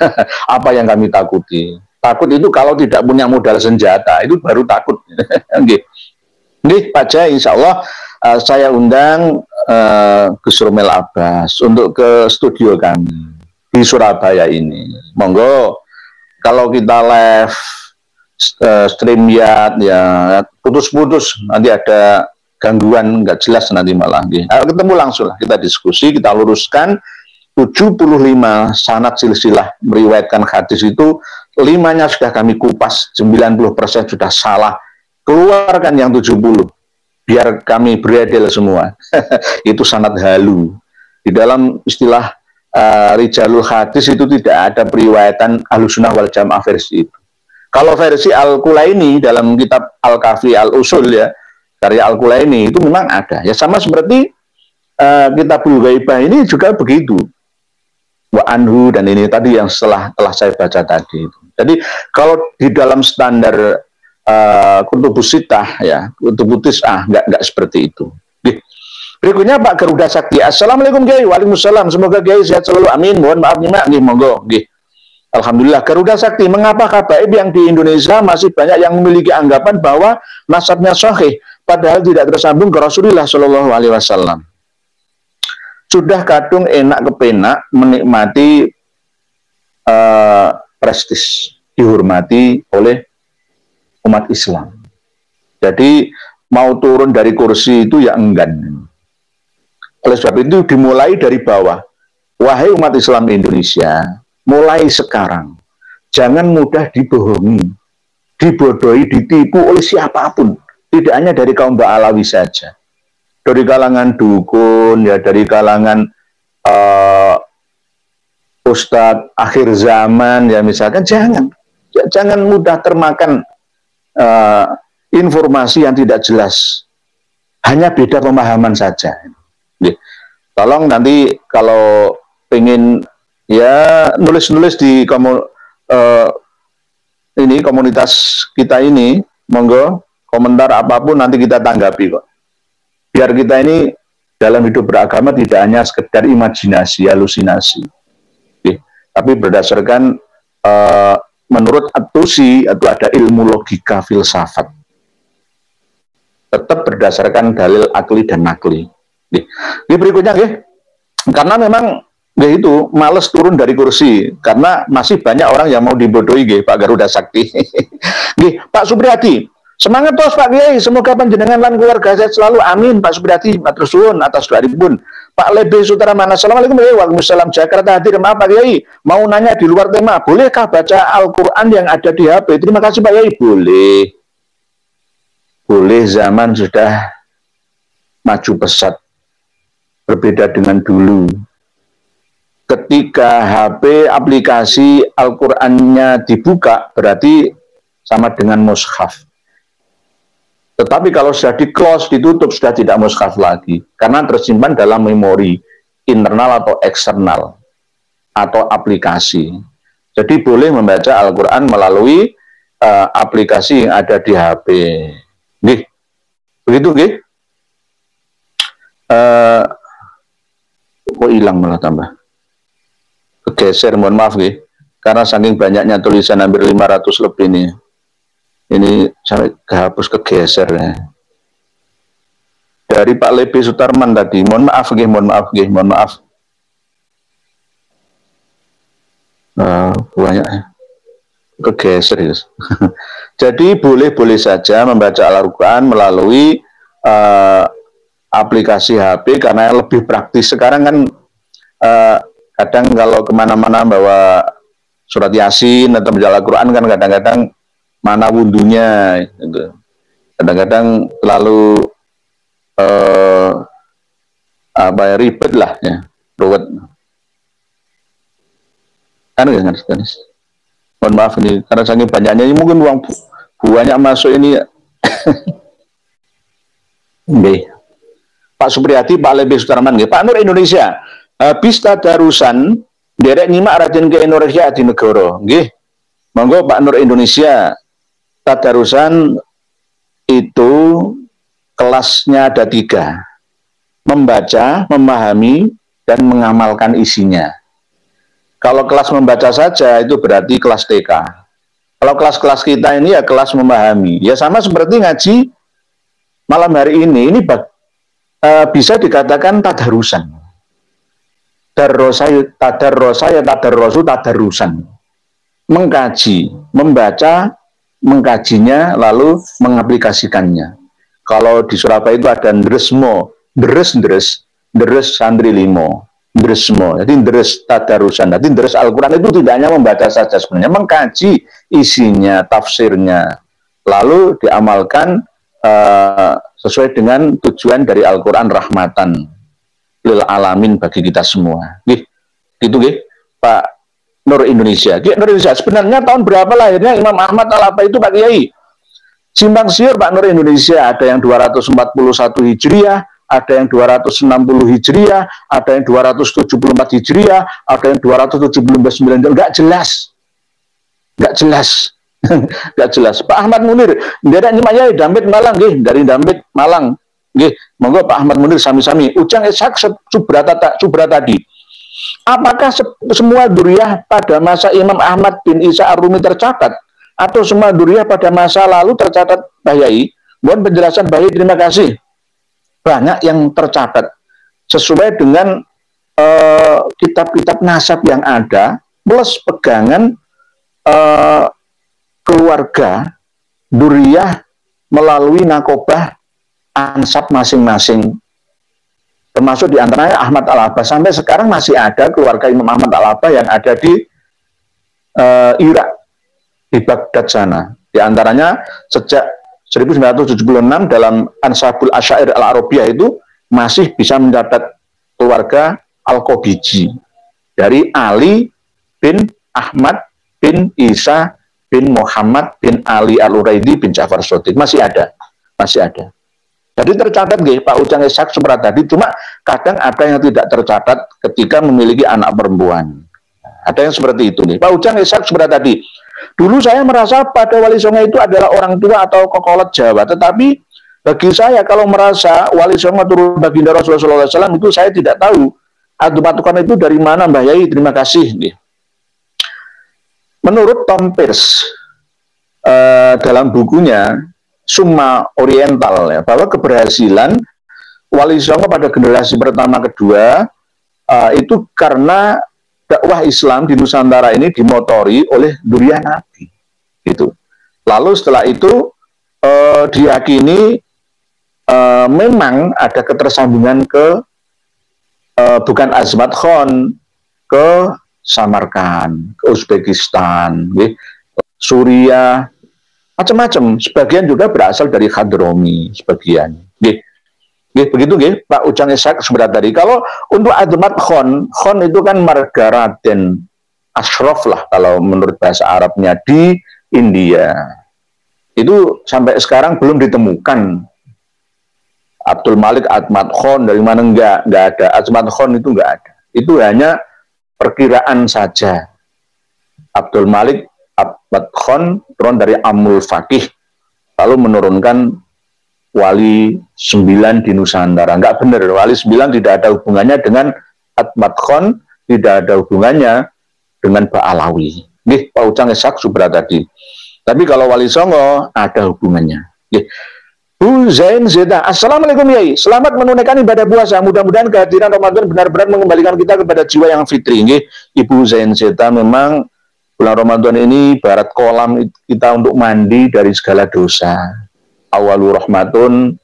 Apa yang kami takuti? Takut itu kalau tidak punya modal senjata, itu baru takut. Nggih, Pak Jai, insya Allah saya undang Gus Romel Abbas untuk ke studio kami di Surabaya ini. Monggo, kalau kita live stream ya putus-putus, nanti ada gangguan nggak jelas nanti malah. Ketemu langsung lah, kita diskusi, kita luruskan. 75 sanad silsilah meriwayatkan hadis itu, 5-nya sudah kami kupas, 90% sudah salah. Keluarkan yang 70, biar kami beredel semua. Itu sanad halu. Di dalam istilah rijalul hadis itu tidak ada periwayatan Ahlussunnah wal Jamaah versi itu. Kalau versi Al-Kulaini dalam kitab Al-Kafi Al-Usul ya, karya Al-Kulaini itu memang ada. Ya sama seperti Kitabul Ghaibah ini juga begitu. Wa anhu dan ini tadi yang telah saya baca tadi. Jadi kalau di dalam standar Kutubus Sittah ya, Kutubus Tis'ah nggak seperti itu. Berikutnya Pak Garuda Sakti. Assalamualaikum Kiai. Waalaikumsalam. Semoga Kiai sehat selalu. Amin. Mohon maaf nyimak nih, monggo. Alhamdulillah. Garuda Sakti. Mengapa habaib yang di Indonesia masih banyak yang memiliki anggapan bahwa nasabnya sahih, padahal tidak tersambung ke Rasulullah Shallallahu Alaihi Wasallam? Sudah kadung enak kepenak menikmati prestis, dihormati oleh umat Islam. Jadi mau turun dari kursi itu ya enggan. Oleh sebab itu dimulai dari bawah. Wahai umat Islam Indonesia, mulai sekarang jangan mudah dibohongi, dibodohi, ditipu oleh siapapun. Tidak hanya dari kaum Ba'alawi saja. Dari kalangan dukun, ya dari kalangan ustadz akhir zaman, ya misalkan, jangan mudah termakan informasi yang tidak jelas. Hanya beda pemahaman saja. Tolong nanti kalau pengen ya nulis-nulis di komunitas kita ini, monggo komentar apapun nanti kita tanggapi kok. Biar kita ini dalam hidup beragama tidak hanya sekedar imajinasi, halusinasi, tapi berdasarkan menurut At-Tusi itu ada ilmu logika filsafat, tetap berdasarkan dalil akli dan nakli. Ini berikutnya, karena memang itu males turun dari kursi karena masih banyak orang yang mau dibodohi, Pak Garuda Sakti. Pak Supriyadi. Semangat terus Pak Kiai, semoga panjenengan lan keluarga sehat selalu. Amin Pak Supriyadi, matur suwun atas doaripun. Pak Lebe Sutramana, assalamualaikum Kiai. Waalaikumsalam. Jakarta hadir. Maaf Pak Kiai, mau nanya di luar tema, bolehkah baca Al-Quran yang ada di HP? Terima kasih Pak Kiai. Boleh. Boleh, zaman sudah maju pesat, berbeda dengan dulu. ketika HP aplikasi Al-Qur'annya dibuka berarti sama dengan mushaf. Tetapi kalau sudah di-close, ditutup, sudah tidak mushaf lagi karena tersimpan dalam memori internal atau eksternal atau aplikasi. Jadi boleh membaca Al-Qur'an melalui aplikasi yang ada di HP. Nggih. Begitu nggih? Kok hilang malah tambah. Kegeser, mohon maaf nggih. Karena saking banyaknya tulisan hampir 500 lebih nih. Ini sampai kehapus kegeser ya. Dari Pak Lebi Sutarman tadi, mohon maaf nggih, mohon maaf nggih, mohon maaf. Banyak ya. Kegeser ya. Jadi boleh-boleh saja membaca Al-Qur'an melalui aplikasi HP karena lebih praktis. Sekarang kan kadang kalau kemana-mana bawa surat Yasin atau baca Al-Qur'an kan kadang-kadang mana wudhunya gitu. Kadang-kadang terlalu ribet lah ya, ruwet. Kan nggak mohon maaf ini karena saking banyaknya ini mungkin uang banyak masuk ini ya. Nggih. Pak Supriyadi, Pak Lebi Sutarman nggih. Pak Nur Indonesia habis tadarusan derek nyimak Raden ke Indonesia di negara nggih. Monggo Pak Nur Indonesia, tadarusan itu kelasnya ada 3, membaca, memahami, dan mengamalkan isinya. Kalau kelas membaca saja itu berarti kelas TK. Kalau kelas-kelas kita ini ya kelas memahami. Ya sama seperti ngaji malam hari ini bisa dikatakan tadarusan. Tadarusan. Mengkaji, membaca, mengkajinya, lalu mengaplikasikannya. Kalau di Surabaya itu ada ndresmo, deres santri limo. Dresmo, jadi deres tadarusan. Jadi deres Al-Quran itu tidak hanya membaca saja sebenarnya, mengkaji isinya, tafsirnya, lalu diamalkan sesuai dengan tujuan dari Al-Quran, rahmatan lil alamin bagi kita semua. Gitu Pak Nur Indonesia. Nur Indonesia, sebenarnya tahun berapa lahirnya Imam Ahmad Al-Apa itu Pak Kiai? Simpang siur Pak Nur Indonesia, ada yang 241 Hijriah, ada yang 260 Hijriah, ada yang 274 Hijriah, ada yang 279, enggak jelas. Enggak jelas. Pak Ahmad Munir, dari Nyimaya Dampit Malang nggih, dari Dampit Malang. Nggih, monggo Pak Ahmad Munir sami-sami. Ujang Ishak Subra tadi. Apakah semua duriyah pada masa Imam Ahmad bin Isa Ar-Rumi tercatat atau semua duriyah pada masa lalu tercatat Pak Yai? Mohon penjelasan Pak Yai, terima kasih. Banyak yang tercatat sesuai dengan kitab-kitab nasab yang ada plus pegangan keluarga duriyah melalui nakobah ansab masing-masing, termasuk diantaranya Ahmad Al-Abbas. Sampai sekarang masih ada keluarga Imam Ahmad Al-Abbas yang ada di Irak, di Baghdad sana. Diantaranya sejak 1976 dalam Ansabul Asyair Al-Arabiyah itu masih bisa mencatat keluarga Al-Qobiji dari Ali bin Ahmad bin Isa bin Muhammad bin Ali Al-Uraidi bin Ja'far Shadiq. Masih ada. Jadi tercatat Pak Ujang Ishak Supra tadi, cuma kadang ada yang tidak tercatat ketika memiliki anak perempuan. Ada yang seperti itu Pak Ujang Ishak Supra tadi. Dulu saya merasa pada Wali Songo itu adalah orang tua atau kokolot Jawa, tetapi bagi saya kalau merasa Wali Songo turun baginda Rasulullah SAW itu saya tidak tahu patukan itu dari mana Mbah Yai. Terima kasih. Menurut Tom Pierce dalam bukunya Summa Oriental ya, bahwa keberhasilan Wali Songo pada generasi pertama kedua itu karena dakwah Islam di Nusantara ini dimotori oleh duriyah Nabi, gitu. Lalu setelah itu diyakini memang ada ketersambungan ke bukan Azmat Khan, ke Samarkand, ke Uzbekistan, Suriah, macam-macam. Sebagian juga berasal dari Hadrami, sebagian. Begitu nggih Pak Ujang Ishak sebentar tadi. Kalau untuk Azmat Khon itu kan marga Raden Ashraf lah kalau menurut bahasa Arabnya di India. Itu sampai sekarang belum ditemukan. Abdul Malik Azmat Khon dari mana enggak ada. Azmat Khon itu enggak ada. Itu hanya perkiraan saja. Abdul Malik Azmat Khon turun dari Amul Faqih lalu menurunkan wali 9 di Nusantara. Enggak benar, wali 9 tidak ada hubungannya dengan Azmat Khon, tidak ada hubungannya dengan Ba'alawi. Nggih, Pak Ujang Ishak Subra tadi. Tapi kalau Wali Songo ada hubungannya. Nggih. Bu Zain Zeta, Assalamualaikum Yai. Selamat menunaikan ibadah puasa. Mudah-mudahan kehadiran Ramadan benar-benar mengembalikan kita kepada jiwa yang fitri. Nggih, Ibu Zain Zeta, memang bulan Ramadan ini ibarat kolam kita untuk mandi dari segala dosa. Awalu rahmatun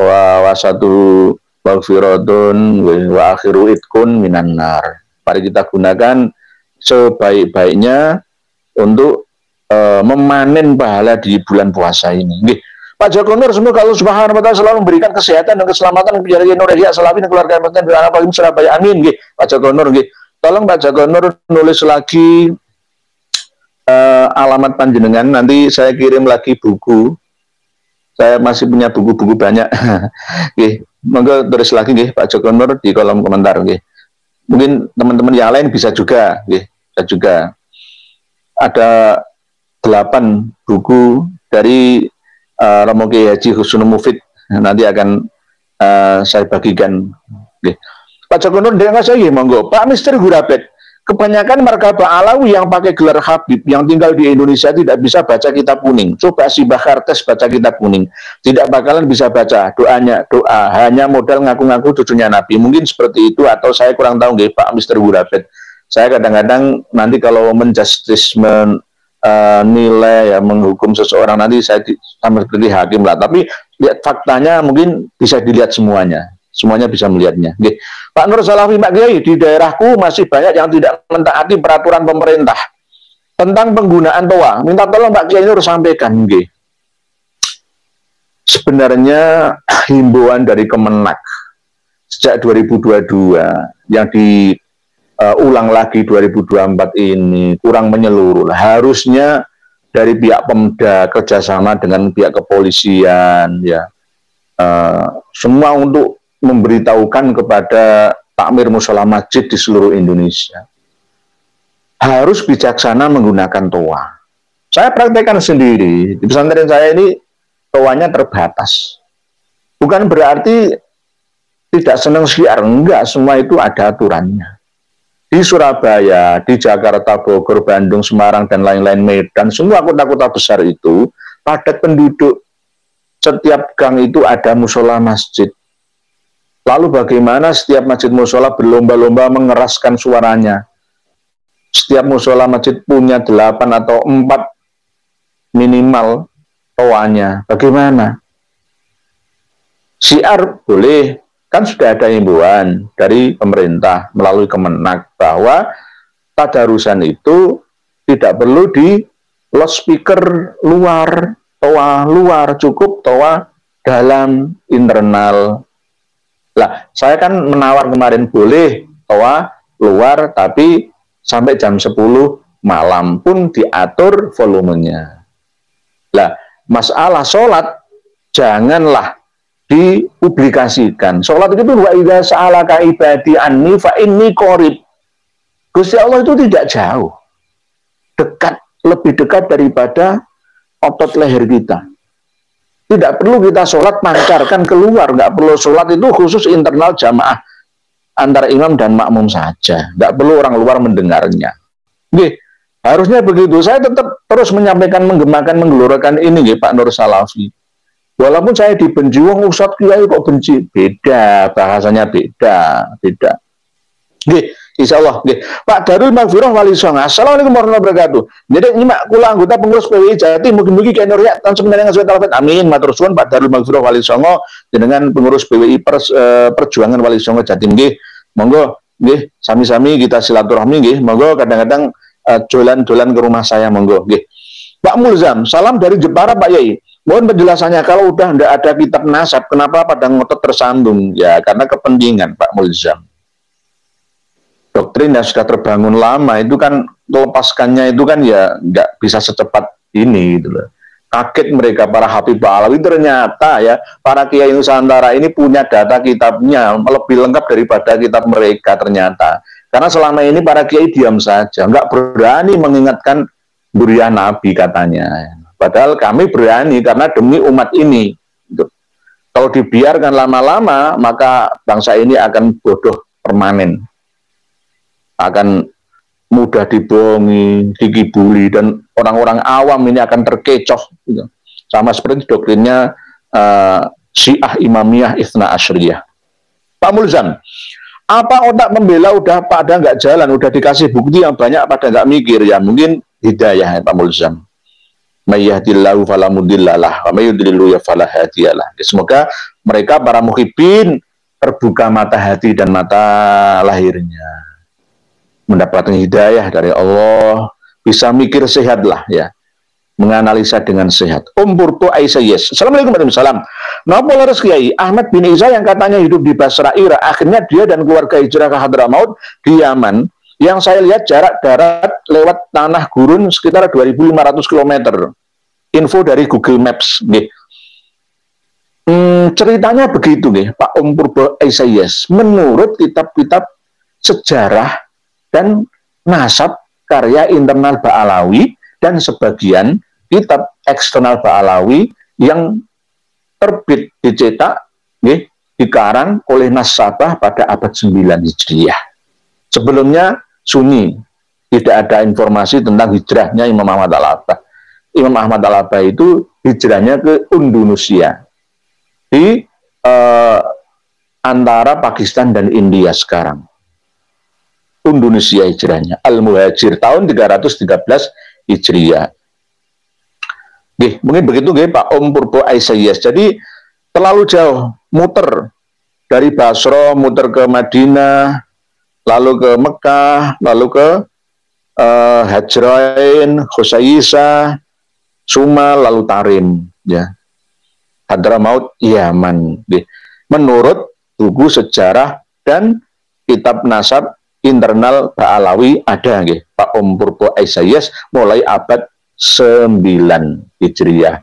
wa wasatu maghfiratun wa akhiru itkun minan nar. Mari kita gunakan sebaik-baiknya untuk memanen pahala di bulan puasa ini. Nggih. Pak Joko Nur, semoga Allah Subhanahu wa taala selalu memberikan kesehatan dan keselamatan kepada Nur Yahya Salafi dan keluarga dan anak Pak Surabaya. Amin. Nggih. Pak Joko Nur nggih. Tolong Pak Joko Nur nulis lagi alamat panjenengan, nanti saya kirim lagi buku. Saya masih punya buku-buku banyak. Nggih. Monggo tulis lagi nggih Pak Joko Nur di kolom komentar nggih. Mungkin teman-teman yang lain bisa juga nggih. Juga ada 8 buku dari Romo Kiai Haji Husnul Mufid, nanti akan saya bagikan. Okay. Pak Joko Nur dengan saya monggo. Pak Mister Hurabet, kebanyakan markabah Alawi yang pakai gelar Habib yang tinggal di Indonesia tidak bisa baca kitab kuning. Coba si Bakar tes baca kitab kuning, tidak bakalan bisa baca. Doa hanya modal ngaku-ngaku cucunya Nabi. Mungkin seperti itu, atau saya kurang tahu nggih Pak Mister Hurabet. Saya kadang-kadang nanti kalau menjustice nilai ya, menghukum seseorang, nanti saya sama seperti hakim lah, tapi lihat faktanya mungkin bisa dilihat semuanya bisa melihatnya. Oke. Pak Nur Salafi Pak Kiai, di daerahku masih banyak yang tidak mentaati peraturan pemerintah tentang penggunaan toa. Minta tolong Pak Kiai Nur sampaikan. Oke. Sebenarnya himbauan dari Kemenak sejak 2022 yang ulang lagi 2024 ini kurang menyeluruh. Harusnya dari pihak Pemda kerjasama dengan pihak kepolisian ya, semua untuk memberitahukan kepada takmir mushola masjid di seluruh Indonesia harus bijaksana menggunakan toa. Saya praktekkan sendiri di pesantren saya ini, toanya terbatas. Bukan berarti tidak senang syiar, enggak, semua itu ada aturannya. Di Surabaya, di Jakarta, Bogor, Bandung, Semarang, dan lain-lain, Medan, semua kota-kota besar itu padat penduduk. Setiap gang itu ada musola masjid. Lalu bagaimana setiap masjid musola berlomba-lomba mengeraskan suaranya? Setiap musola masjid punya 8 atau 4 minimal toanya. Bagaimana? Syiar boleh. Kan sudah ada himbauan dari pemerintah melalui Kemenak bahwa tadarusan itu tidak perlu di loudspeaker luar, toa luar, cukup toa dalam internal. Lah, saya kan menawar kemarin boleh toa luar, tapi sampai jam 10 malam pun diatur volumenya. Lah, masalah sholat janganlah dipublikasikan. Sholat itu wa idza sa'alaka ibadi anni fa inni qarib. Gusti Allah itu tidak jauh. Dekat, lebih dekat daripada otot leher kita. Tidak perlu kita sholat pancarkan keluar, nggak perlu sholat itu khusus internal jamaah antara imam dan makmum saja. Nggak perlu orang luar mendengarnya. Nggih, harusnya begitu. Saya tetap terus menyampaikan, menggemakan, menggelorakan ini nggih Pak Nur Salafi. Walaupun saya dibenci, wong Ustadz Kiai kok benci, beda, bahasanya beda. Nggih, insyaallah nggih. Pak Darul Maghfirah Wali Songo. Assalamualaikum warahmatullahi wabarakatuh. Jadi nyimak kula anggota pengurus PWI Jati, mugi-mugi Kiai Nur Yahya tansah menang sesuai talafat. Amin. Matur suwun Pak Darul Maghfirah Wali Songo dengan pengurus PWI Perjuangan Wali Songo Jatim nggih. Monggo nggih, sami-sami kita silaturahmi nggih. Monggo kadang-kadang dolan-dolan ke rumah saya monggo nggih. Pak Mulzam, salam dari Jepara Pak Yai. Mohon penjelasannya, kalau udah tidak ada kitab nasab, kenapa pada ngotot tersambung? Ya, karena kepentingan Pak Mulzam. Doktrin yang sudah terbangun lama, itu kan melepaskannya itu kan ya nggak bisa secepat ini gitu loh. Kaget mereka para Habib Alawi, ternyata ya para Kiai Nusantara ini punya data kitabnya lebih lengkap daripada kitab mereka ternyata. Karena selama ini para Kiai diam saja, nggak berani mengingatkan durian Nabi katanya. Padahal kami berani karena demi umat ini. Gitu. Kalau dibiarkan lama-lama, maka bangsa ini akan bodoh permanen. Akan mudah dibohongi, dikibuli, dan orang-orang awam ini akan terkecoh. Gitu. Sama seperti doktrinnya Syiah Imamiyah Itsna Asyriyah. Pak Mulzam, apa otak membela udah pada nggak jalan, udah dikasih bukti yang banyak pada nggak mikir ya? Mungkin hidayah ya Pak Mulzam. Mayyahdillahu fala mudhillalah wa may yudlilhu fala hadiyalah. Semoga mereka para muhibbin terbuka mata hati dan mata lahirnya, mendapatkan hidayah dari Allah, bisa mikir sehatlah ya, menganalisa dengan sehat. Purpo Aisyah, yes. Assalamualaikum warahmatullahi wabarakatuh. Napa leres Kiai Ahmad bin Isa yang katanya hidup di Basra Irak, akhirnya dia dan keluarga hijrah ke Hadramaut di Yaman. Yang saya lihat jarak darat lewat tanah gurun sekitar 2.500 km. Info dari Google Maps. Nih. Ceritanya begitu nih, Pak Purpo Aisyah, yes. Menurut kitab-kitab sejarah dan nasab karya internal Ba'alawi dan sebagian kitab eksternal Ba'alawi yang terbit dicetak, dikarang oleh Nasabah pada abad 9 Hijriah. Sebelumnya Sunni, tidak ada informasi tentang hijrahnya Imam Ahmad Al-Abbah. Imam Ahmad Al-Abbah itu hijrahnya ke Indonesia di antara Pakistan dan India sekarang. Indonesia hijrahnya, Al-Muhajir tahun 313 Hijriah. Mungkin begitu Pak Purpo Aisyah. Jadi terlalu jauh, muter dari Basra, muter ke Madinah, lalu ke Mekah, lalu ke Hajrain, Khusaisah, Sumal, lalu Tarim, ya. Hadramaut, Yaman. Menurut buku sejarah dan kitab nasab internal Ba'alawi ada Pak Purpo Aisyah mulai abad 9 Hijriah.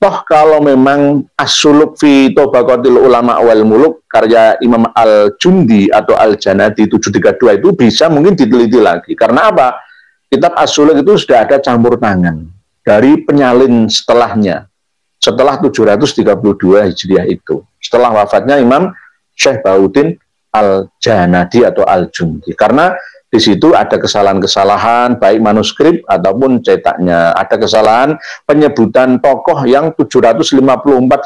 Toh kalau memang As-Suluk fi Tabaqatil Ulama wal Muluk karya Imam Al-Jundi atau Al-Janadi 732 itu bisa mungkin diteliti lagi. Karena apa? Kitab As-Suluk itu sudah ada campur tangan dari penyalin setelahnya. Setelah 732 Hijriah itu. Setelah wafatnya Imam Syekh Bahuddin Al-Janadi atau Al-Jundi. Karena di situ ada kesalahan-kesalahan baik manuskrip ataupun cetaknya. Ada kesalahan penyebutan tokoh yang 754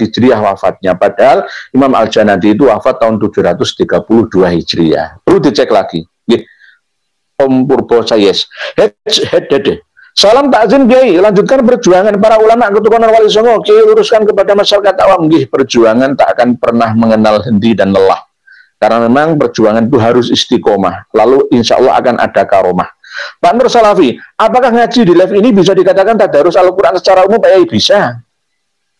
Hijriah wafatnya. Padahal Imam Al-Janadi itu wafat tahun 732 Hijriah. Perlu dicek lagi. Purpo Sayes. Salam takzim Kiai, lanjutkan perjuangan para ulama Keturunan Wali Songo. Kiai luruskan kepada masyarakat awam. Perjuangan tak akan pernah mengenal henti dan lelah. Karena memang perjuangan itu harus istiqomah. Lalu insya Allah akan ada karomah. Pak Nur Salafi, apakah ngaji di live ini bisa dikatakan tadarus Al-Quran secara umum? Bisa.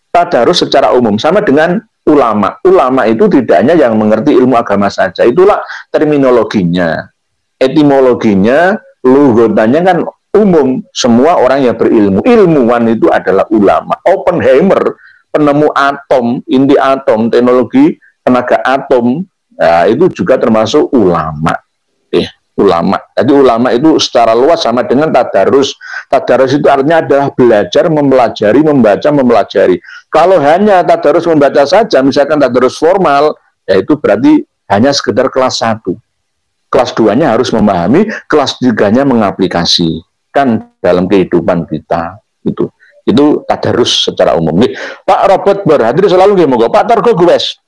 Tadarus secara umum. Sama dengan ulama. Ulama itu tidak hanya yang mengerti ilmu agama saja. Itulah terminologinya. Etimologinya, lugatannya kan umum. Semua orang yang berilmu. Ilmuwan itu adalah ulama. Oppenheimer, penemu atom, inti atom, teknologi tenaga atom, nah, itu juga termasuk ulama. Ulama. Jadi ulama itu secara luas sama dengan tadarus. Tadarus itu artinya adalah belajar, mempelajari, membaca, mempelajari. Kalau hanya tadarus membaca saja, misalkan tadarus formal, ya itu berarti hanya sekedar kelas 1. Kelas 2-nya harus memahami, kelas 3-nya mengaplikasikan dalam kehidupan kita. Itu tadarus secara umum. Pak Robert berhadir selalu moga Pak Targo Guwes.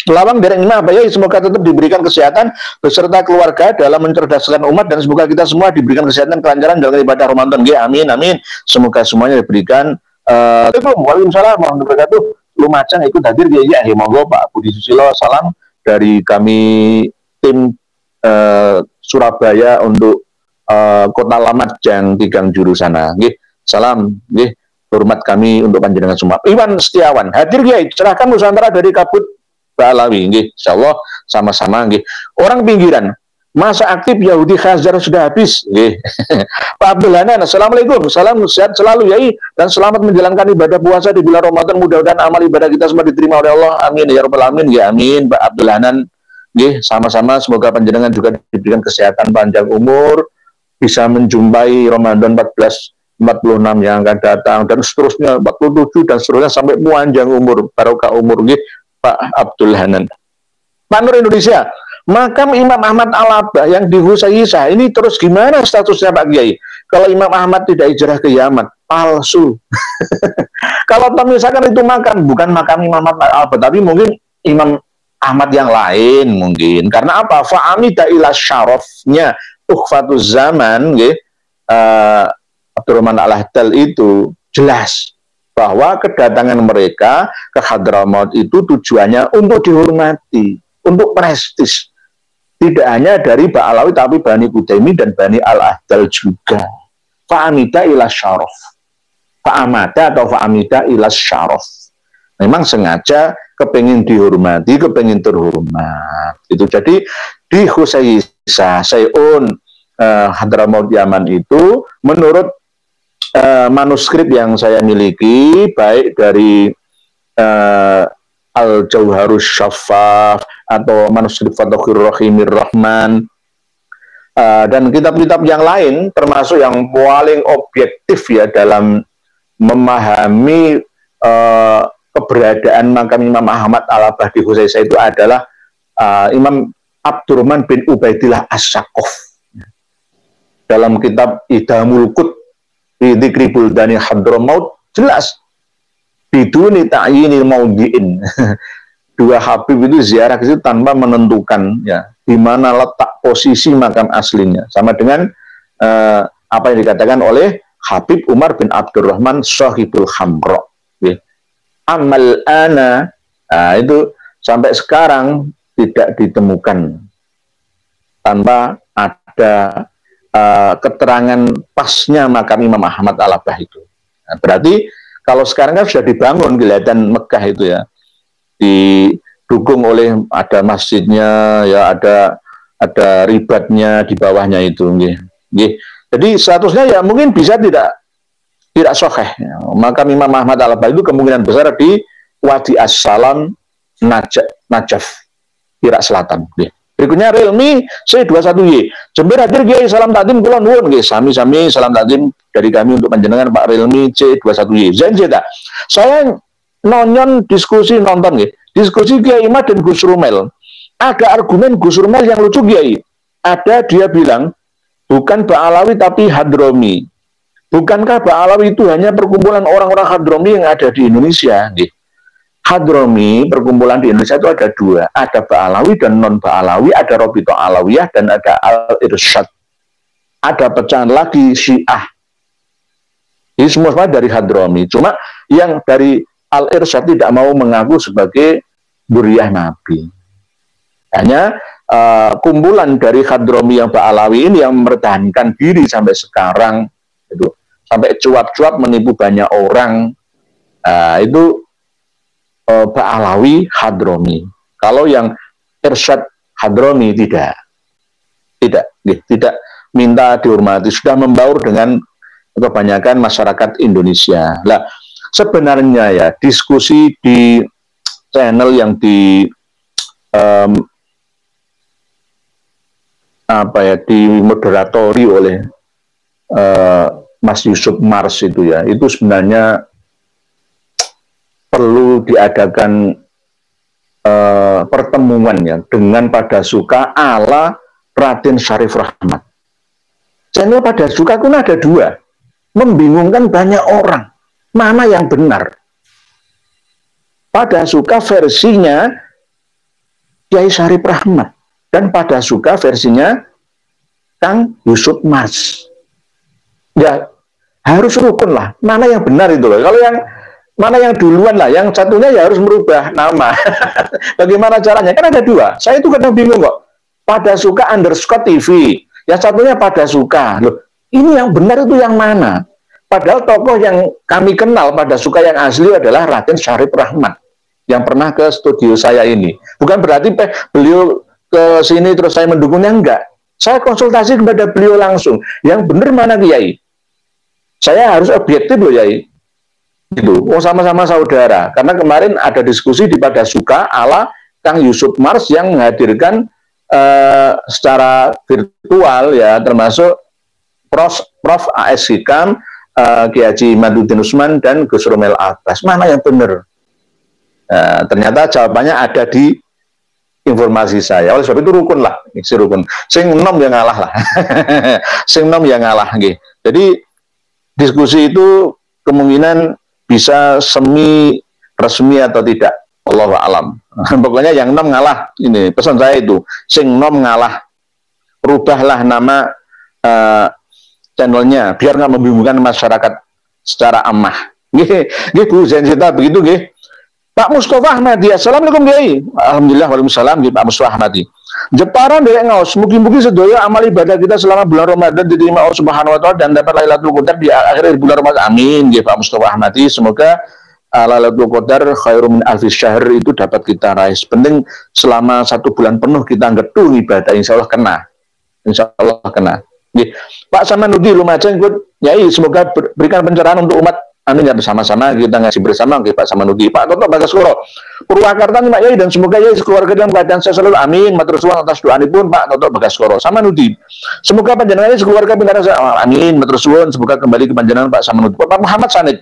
Lawang dereng apa ya, semoga tetap diberikan kesehatan beserta keluarga dalam mencerdaskan umat, dan semoga kita semua diberikan kesehatan, kelancaran dalam ibadah Ramadan. Amin amin. Semoga semuanya diberikan. Waalaikumsalam warahmatullahi wabarakatuh. Lumacang ikut hadir ya. Monggo Pak Budi Susilo, salam dari kami tim Surabaya untuk Kota Lamat Jang Tigang Juru sana. Salam, nggih, hormat kami untuk panjenengan semua. Iwan Setiawan, hadir Kiai, cerahkan Nusantara dari kabut Ba'alawi, nggih, insyaallah sama-sama nggih. Orang pinggiran, masa aktif Yahudi Khazar sudah habis, nggih. Pak Abdul Hanan, assalamualaikum, salam sehat selalu Yai, dan selamat menjalankan ibadah puasa di bulan Ramadan. Mudah-mudahan amal ibadah kita semua diterima oleh Allah. Amin ya rabbal alamin. Ya amin, Pak Abdul Hanan. Nggih, sama-sama semoga panjenengan juga diberikan kesehatan panjang umur, bisa menjumpai Ramadan 1446 yang akan datang dan seterusnya 47 dan seterusnya sampai panjang umur, barokah umur nggih Pak Abdul Hanan. Pak Nur Indonesia, makam Imam Ahmad Al-Abah yang di Husaisah ini terus gimana statusnya Pak Kiai? Kalau Imam Ahmad tidak hijrah ke Yaman, palsu. Kalau misalkan itu makam, bukan makam Imam Ahmad Al-Abah, tapi mungkin Imam Ahmad yang lain mungkin. Karena apa? Fa'amida ila syarafnya ukhfatuz zaman, Abdurrahman Al-Ahdal itu jelas bahwa kedatangan mereka ke Hadramaut itu tujuannya untuk dihormati, untuk prestis. Tidak hanya dari Ba'alawi tapi Bani Qudaimi dan Bani Al-Ahdal juga. Fa'amida ila syaraf. Fa'amada atau fa'amida ila syaraf. Memang sengaja kepengin dihormati, kepengin terhormat. Itu jadi di Husaisah Sayun Hadramaut Yaman itu menurut manuskrip yang saya miliki, baik dari Al-Jauharus Syaffaf atau manuskrip Fathur Rahimir Rahman dan kitab-kitab yang lain, termasuk yang paling objektif ya dalam memahami keberadaan makam Imam Ahmad Al-Abah di Husaisah itu adalah Imam Abdurrahman bin Ubaidillah As-Saqaf. Dalam kitab Idamul Qut di Dzikri Buldani Hadramaut jelas biduni ta'yinil maudhi'in. Dua Habib itu ziarah ke situ tanpa menentukan ya di mana letak posisi makam aslinya. Sama dengan apa yang dikatakan oleh Habib Umar bin Abdurrahman Shahibul Hamra. Amal ana, itu sampai sekarang tidak ditemukan tanpa ada keterangan pasnya makam Imam Ahmad Al-Abah itu. Nah, berarti kalau sekarang kan sudah dibangun kelihatan Mekah itu ya, didukung oleh ada masjidnya ya, ada ribatnya di bawahnya itu, Jadi statusnya ya mungkin bisa tidak sahih. Makam Imam Ahmad Al-Abah itu kemungkinan besar di Wadi As-Salam, Najaf, Irak Selatan. Berikutnya Relmi C21Y. Jember hadir Kiai, salam takdim kula nuwun nggih. Sami-sami salam takdim dari kami untuk panjenengan Pak Relmi C21Y. Zanjeta. Saya nonton diskusi nggih. Diskusi Kiai Imad dan Gus Rumel. Ada argumen Gus Rumel yang lucu Kiai. Ada dia bilang bukan Ba'alawi tapi Hadromi. Bukankah Ba'alawi itu hanya perkumpulan orang-orang Hadromi yang ada di Indonesia? Hadromi, perkumpulan di Indonesia itu ada dua. Ada Ba'alawi dan non-Ba'alawi, ada Robito Alawiyah dan ada Al-Irsyad. Ada pecahan lagi Syiah. Ini semua dari Hadromi. Cuma yang dari Al-Irsyad tidak mau mengaku sebagai Dzurriyyah Nabi. Hanya kumpulan dari Hadromi yang Ba'alawi ini yang mempertahankan diri sampai sekarang. Itu sampai cuap-cuap menipu banyak orang, itu Ba'alawi Hadromi. Kalau yang Irsyad Hadromi tidak minta dihormati, sudah membaur dengan kebanyakan masyarakat Indonesia. Lah sebenarnya ya diskusi di channel yang dimoderatori oleh Mas Yusuf Mars itu ya, itu sebenarnya perlu diadakan pertemuan ya dengan Pada Suka ala Raden Syarif Rahmat. Channel Pada Suka itu ada dua, membingungkan banyak orang. Mana yang benar? Pada Suka versinya Kiai Syarif Rahmat dan Pada Suka versinya Kang Yusuf Mars. Ya harus rukun lah. Mana yang benar itu loh. Kalau yang mana yang duluan lah, yang satunya ya harus merubah nama. Bagaimana caranya? Kan ada dua. Saya itu kadang bingung kok. Pada Suka _ TV. Yang satunya Pada Suka. Loh, ini yang benar itu yang mana? Padahal tokoh yang kami kenal pada Suka yang asli adalah Raden Syarif Rahmat yang pernah ke studio saya ini. Bukan berarti beliau ke sini terus saya mendukungnya, enggak. Saya konsultasi kepada beliau langsung. Yang benar mana Kiai? Saya harus objektif loh Kiai. Gitu. Oh sama-sama saudara. Karena kemarin ada diskusi di pada Suka ala Kang Yusuf Mars yang menghadirkan secara virtual ya, termasuk Prof. A.S. Hikam, Kiai Haji Maduddin Usman dan Gus Romel Abbas. Mana yang benar? Ternyata jawabannya ada di informasi saya. Oleh sebab itu rukun lah, si rukun. Sing nom yang ngalah lah. Sing nom yang ngalah. Jadi diskusi itu kemungkinan bisa semi resmi atau tidak. Allahu a'lam. Pokoknya yang nom ngalah. Ini pesan saya itu. Sing nom ngalah. Rubahlah nama channelnya biar nggak membingungkan masyarakat secara amah. Nggih Bu Zensita begitu nggih. Pak Mustafa Ahmadi, assalamualaikum Kiai. Alhamdulillah waalaikumsalam Pak Mustafa Ahmadi. Jeparan dari ngaos, mugi-mugi sedaya amal ibadah kita selama bulan Ramadan diterima Allah Subhanahu wa taala dan dapat Lailatul Qadar di akhir bulan Ramadan. Amin nggih Pak Mustafa Ahmadi. Semoga Lailatul Qadar khairum min alfi syahr itu dapat kita raih. Penting selama 1 bulan penuh kita gedung ibadah, insya Allah kena. Insya Allah kena. Pak Samanudi Lumajang ikut Yai, semoga berikan pencerahan untuk umat. Amin ya, bersama-sama kita ngaji bersama ke Pak Samanudi. Pak Toto Bagaskoro Purwakarta nih Pak Yai, dan semoga Yai sekeluarga dalam keadaan sehat selalu. Amin. Matur suwun atas doa pun Pak Toto Bagaskoro Samanudi. Semoga panjenengan sekeluarga pindah sehat. Amin. Matur suwun, semoga kembali ke panjenengan Pak Samanudi. Pak Muhammad Sanid.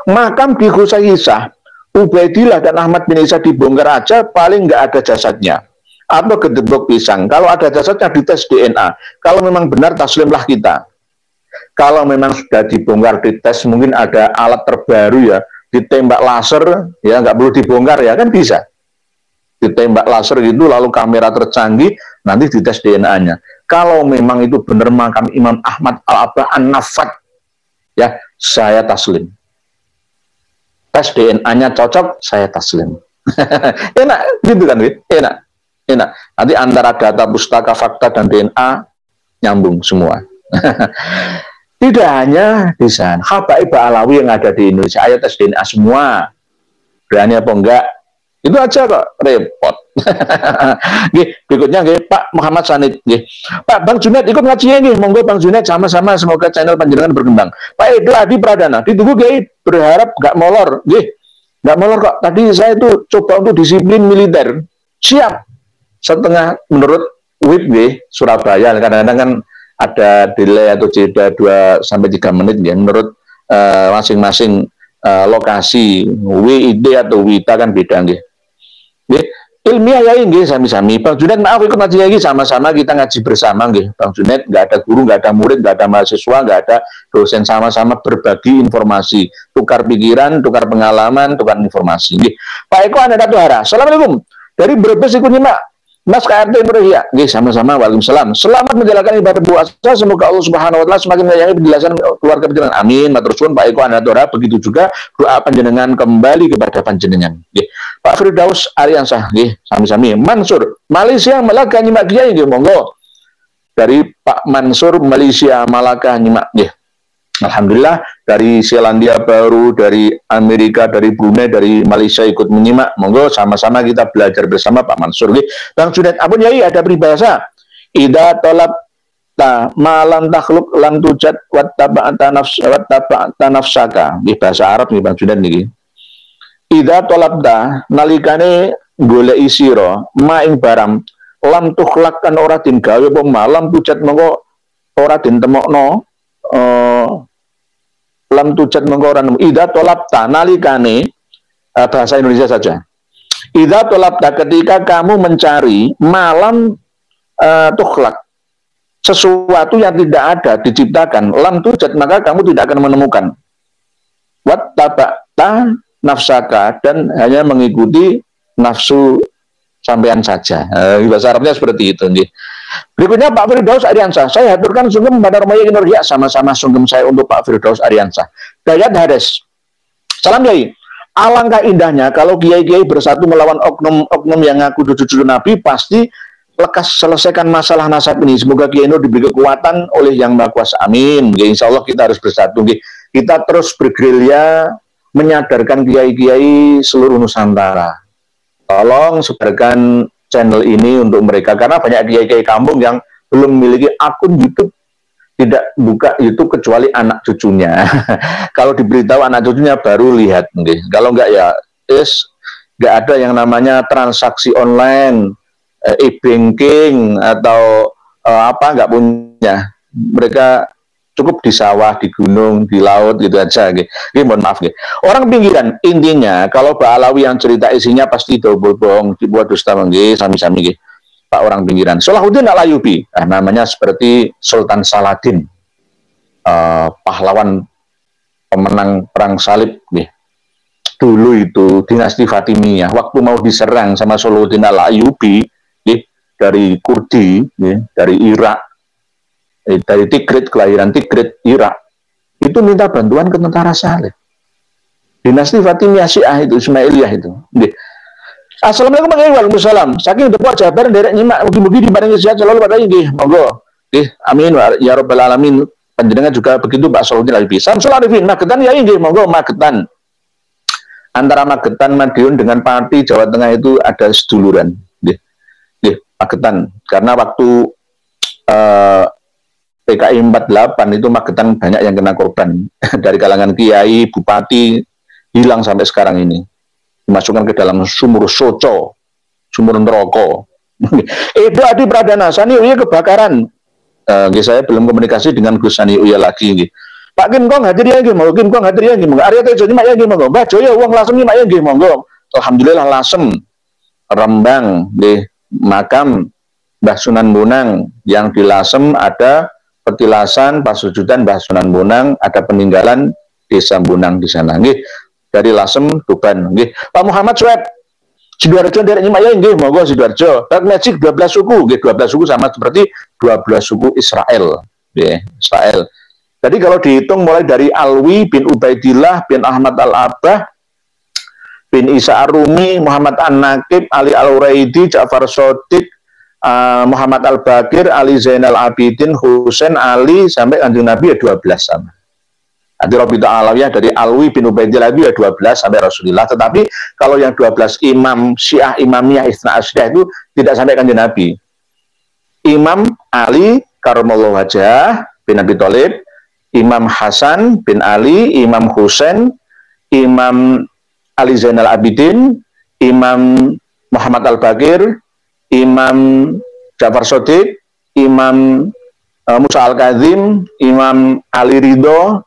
Makam di Khusayisah, Ubaidillah dan Ahmad bin Isa dibongkar aja, paling nggak ada jasadnya. Atau gedebok pisang. Kalau ada jasadnya dites DNA. Kalau memang benar taslimlah kita. Kalau memang sudah dibongkar dites, mungkin ada alat terbaru ya, ditembak laser ya, nggak perlu dibongkar ya, kan bisa. Ditembak laser gitu, lalu kamera tercanggih, nanti dites DNA-nya. Kalau memang itu benar makam Imam Ahmad Al-Abah An-Nafat, ya saya taslim. Tes DNA-nya cocok, saya taslim. Enak, gitu kan, enak. Enak. Nanti antara data pustaka fakta dan DNA nyambung semua. Tidak hanya di sana, Habaib Alawi yang ada di Indonesia, ayo tes DNA semua. Berani apa enggak? Itu aja kok, repot. Berikutnya Pak Muhammad Sanid. Pak Bang Junaid ikut ngajinya monggo Bang Junaid, sama-sama, semoga channel panjenengan berkembang. Pak Edo Adi Pradana, ditunggu berharap enggak molor. Enggak molor kok. Tadi saya itu coba untuk disiplin militer. Siap. Setengah menurut WIB Surabaya, kadang-kadang kan ada delay atau jeda 2-3 menit ya, menurut masing-masing lokasi WID atau WITA kan beda nggih. Ilmiah ya nggih sami-sami. Bang Junaid maaf ikut ngaji lagi, sama-sama kita ngaji bersama nggih. Bang Junaid nggak ada guru, nggak ada murid, nggak ada mahasiswa, nggak ada dosen, sama-sama berbagi informasi, tukar pikiran, tukar pengalaman, tukar informasi nggih. Pak Eko Anda Tuhara. Assalamualaikum. Dari Brebes ikut nyimak Mas KRT Indonesia, sama-sama, waalaikumsalam. Selamat menjalankan ibadah puasa, semoga Allah Subhanahu wa taala semakin menyayangi penjelasan keluarga panjenengan. Amin. Matur suwun Pak Eko Anatora, begitu juga doa panjenengan kembali kepada panjenengan. Pak Firdaus Ariansah, sami-sami. Mansur, Malaysia Malaka nyimak kiai monggo. Dari Pak Mansur Malaysia Malaka nyimak Alhamdulillah, dari Selandia Baru, dari Amerika, dari Brunei, dari Malaysia ikut menyimak. Monggo sama-sama kita belajar bersama Pak Mansur. Bang Junaid, ampun Yai, ada peribahasa. Ida tolab ta malam takhluk lam tujat wattaba'ata nafsaka. Ini bahasa Arab nih Bang Junaid nih. Ida tolab ta nalikane golek isiro maing baram lam tukhlak kan ora din gawe apa malam tujat monggo ora din temokno lam tujat mengkoran ida tolapta nalikane bahasa Indonesia saja. Ida tolapta ketika kamu mencari malam tukhlak sesuatu yang tidak ada diciptakan lam tujat maka kamu tidak akan menemukan. Wattaba'ta nafsaka dan hanya mengikuti nafsu sampean saja. Bahasa Arabnya seperti itu. Berikutnya Pak Firdaus Ariansah. Saya haturkan sungkem pada Romoya Kinerja, sama-sama sungkem saya untuk Pak Firdaus Ariansah. Dayat Hades. Salam Kiai. Alangkah indahnya kalau kiai-kiai bersatu melawan oknum-oknum yang ngaku cucu Nabi, pasti lekas selesaikan masalah nasab ini. Semoga Kiai Nur diberi kekuatan oleh Yang Maha Kuasa. Amin. Insya Allah kita harus bersatu. Kita terus bergerilya menyadarkan kiai-kiai seluruh Nusantara. Tolong sebarkan channel ini untuk mereka, karena banyak kiai-kiai kampung yang belum memiliki akun YouTube, tidak buka YouTube kecuali anak cucunya. Kalau diberitahu anak cucunya baru lihat. Kalau enggak ya nggak ada yang namanya transaksi online, e-banking atau nggak punya. Mereka cukup di sawah, di gunung, di laut gitu aja. Mohon maaf. Orang pinggiran, intinya kalau Pak Alawi yang cerita isinya pasti bohong, dibuat dusta, sami-sami. Pak orang pinggiran. Salahuddin Al-Ayyubi, namanya seperti Sultan Saladin, pahlawan pemenang perang salib. Dulu itu dinasti Fatimiyah, waktu mau diserang sama Salahuddin Al-Ayyubi dari Kurdi, dari Irak, dari Tikrit, kelahiran Tikrit, Irak, itu minta bantuan ke tentara Salib. Dinasti Fatimiyah Syiah itu, Ismailiyah itu. Assalamualaikum warahmatullahi wabarakatuh. Saking depo jabar derek nyimak mugi-mugi diparingi sehat selalu pada nggih. Monggo. Nggih, amin ya rabbal alamin. Panjenengan juga begitu Pak Salahuddin Al-Ayyubi. Samsul Arifin Magetan ya nggih, monggo Magetan. Antara Magetan, Madiun dengan Pati Jawa Tengah itu ada seduluran. Nggih. Nggih, Magetan. Karena waktu PKI 48 itu Magetan banyak yang kena korban dari kalangan kiai, bupati, hilang sampai sekarang ini, dimasukkan ke dalam sumur soco, sumur neraka. Itu Adi Pradana, Sani Uya kebakaran. Saya belum komunikasi dengan Gus Sani Uya lagi. Pak Kim Kong hadir ya, monggo. Kim Kong hadir ya, monggo. Arya Tejo nyimak ya, monggo. Mbah Joyo uang lasem nyimak ya, monggo. Alhamdulillah Lasem, Rembang, makam Mbah Sunan Bonang yang di Lasem ada petilasan pasujudan Mbah Sunan Bonang, ada peninggalan desa Bonang di sana. Nggih, dari Lasem Tuban. Nggih, Pak Muhammad Sweb Sidoarjo derek nyimak ya nggih, monggo Sidoarjo. Black Magic 12 suku, nggih 12 suku sama seperti 12 suku Israel. Nggih, Israel. Jadi kalau dihitung mulai dari Alwi bin Ubaidillah bin Ahmad Al-Abbah bin Isa Ar-Rumi, Muhammad An-Nakib, Ali Al-Uraidi, Ja'far Shodiq, Muhammad Al-Bakir, Ali Zainal Abidin, Husain, Ali, sampai Kanjeng Nabi ya 12 sama. Nanti Robita Alawiyah dari Alwi bin Ubaidillah ya 12 sampai Rasulullah. Tetapi kalau yang 12 imam Syiah, Imamiyah, Isna Asyriah itu tidak sampai Kanjeng Nabi. Imam Ali Karramallahu wajhah bin Abi Thalib, Imam Hasan bin Ali, Imam Husain, Imam Ali Zainal Abidin, Imam Muhammad Al-Bakir, Imam Ja'far Shodiq, Imam Musa Al-Kazim, Imam Ali Ridho,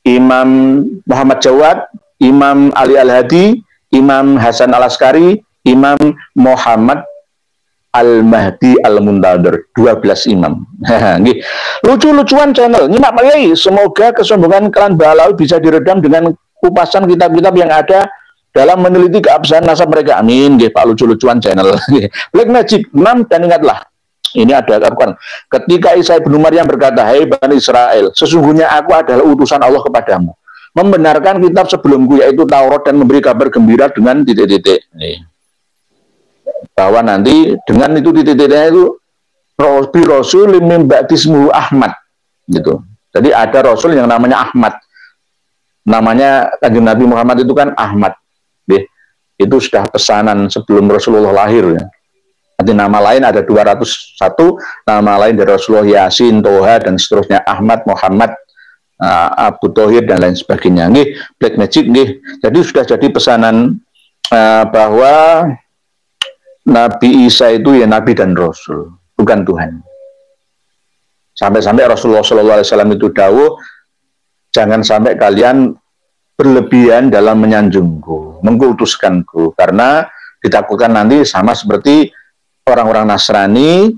Imam Muhammad Jawad, Imam Ali Al-Hadi, Imam Hasan Al-Askari, Imam Muhammad Al-Mahdi Al-Muntadir. 12 imam. Lucu-lucuan channel nyimak Pak, semoga kesombongan klan Balawi bisa diredam dengan kupasan kitab-kitab yang ada dalam meneliti keabsahan nasab mereka. Amin. Nggih, Pak, lucu-lucuan channel. Black Magic 6, dan ingatlah, ini ada Al-Quran. Ketika Isa bin Maryam berkata, "Hai Bani Israel, sesungguhnya aku adalah utusan Allah kepadamu, membenarkan kitab sebelumku yaitu Taurat dan memberi kabar gembira dengan titik-titik." Bahwa nanti dengan itu titik-titiknya itu Robi Rasul min ba'dismuhu Ahmad gitu. Jadi ada Rasul yang namanya Ahmad. Namanya Kanjeng Nabi Muhammad itu kan Ahmad. Itu sudah pesanan sebelum Rasulullah lahir. Nanti nama lain ada 201, nama lain dari Rasulullah Yasin, Toha, dan seterusnya, Ahmad, Muhammad, Abu Thohir, dan lain sebagainya. Nggih, Black Magic, nggih. Jadi sudah jadi pesanan bahwa Nabi Isa itu ya Nabi dan Rasul, bukan Tuhan. Sampai-sampai Rasulullah SAW itu dawuh, jangan sampai kalian berlebihan dalam menyanjungku, mengkultuskanku, karena ditakutkan nanti sama seperti orang-orang Nasrani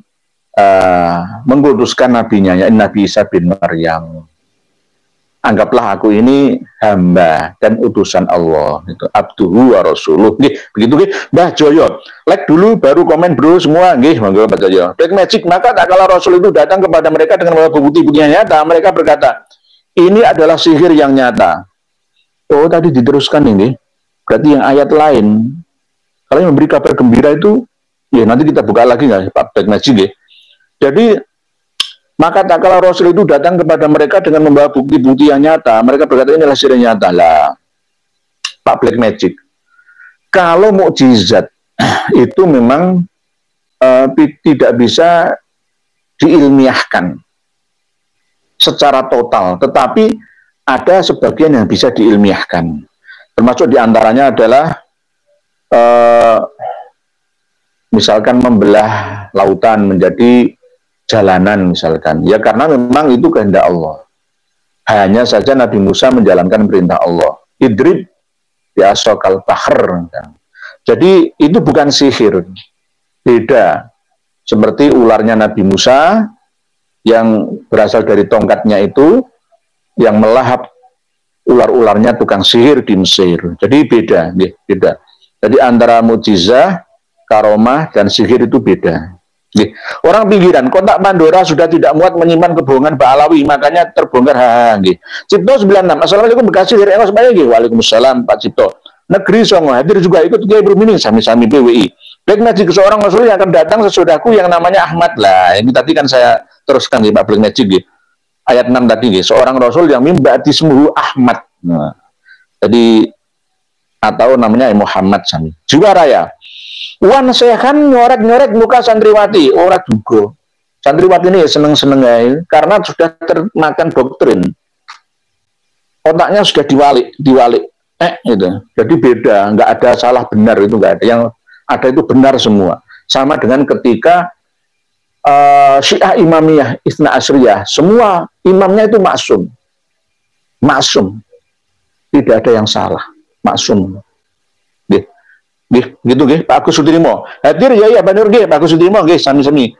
mengkultuskan nabinya, yaitu Nabi Isa bin Maryam. Anggaplah aku ini hamba dan utusan Allah, itu abduhu wa rasuluh. Begitu nggih, Mbah Joyo. Like dulu baru komen bro semua, nggih, monggo Mbah Joyo. Black Magic, maka tak kala Rasul itu datang kepada mereka dengan bukti-bukti yang nyata, mereka berkata, ini adalah sihir yang nyata. Oh, tadi diteruskan ini, berarti yang ayat lain. Kalau yang memberi kabar gembira itu Ya, nanti kita buka lagi nggak Pak Black Magic ya. Jadi maka tak kala Rasul itu datang kepada mereka dengan membawa bukti-bukti yang nyata, mereka berkata inilah sihir nyata lah. Pak Black Magic. Kalau mukjizat itu memang tidak bisa diilmiahkan secara total, tetapi ada sebagian yang bisa diilmiahkan. Termasuk diantaranya adalah misalkan membelah lautan menjadi jalanan misalkan. Ya karena memang itu kehendak Allah. Hanya saja Nabi Musa menjalankan perintah Allah. Idrib bi'asokal bahr. Jadi itu bukan sihir. Beda. Seperti ularnya Nabi Musa yang berasal dari tongkatnya itu yang melahap ular-ularnya tukang sihir di Mesir. Jadi beda, beda. Jadi antara mukjizah, karomah dan sihir itu beda. Orang pinggiran, kotak Pandora sudah tidak muat menyimpan kebohongan Mbak Alawi, makanya terbongkar. Cipto 96, Assalamualaikum Bekasi dari Engos Bayi. Waalaikumsalam Pak Cipto. Negeri Songo hadir juga ikut Kiai Bermining sami-sami PWI. Black Magic, seorang Rasul yang akan datang sesudaku yang namanya Ahmad lah. Ini tadi kan saya teruskan Pak Black Magic. Ayat 6 tadi, seorang Rasul yang mimbati semuhu Ahmad. Nah, jadi atau namanya Muhammad sami. Jiwa raya. Wan sehan nyorek-nyorek muka santriwati, ora duga. Santriwati ini seneng-seneng aja karena sudah termakan doktrin. Otaknya sudah diwalik. Gitu. Jadi beda, nggak ada salah benar itu nggak ada. Yang ada itu benar semua. Sama dengan ketika Syiah Imamiyah Itsna Asriyah, semua imamnya itu maksum. Maksum. Tidak ada yang salah. Maksum. Gitu Pak Agus Sudirimo. Hadir ya Banur Pak Agus Sudirimo sami-sami.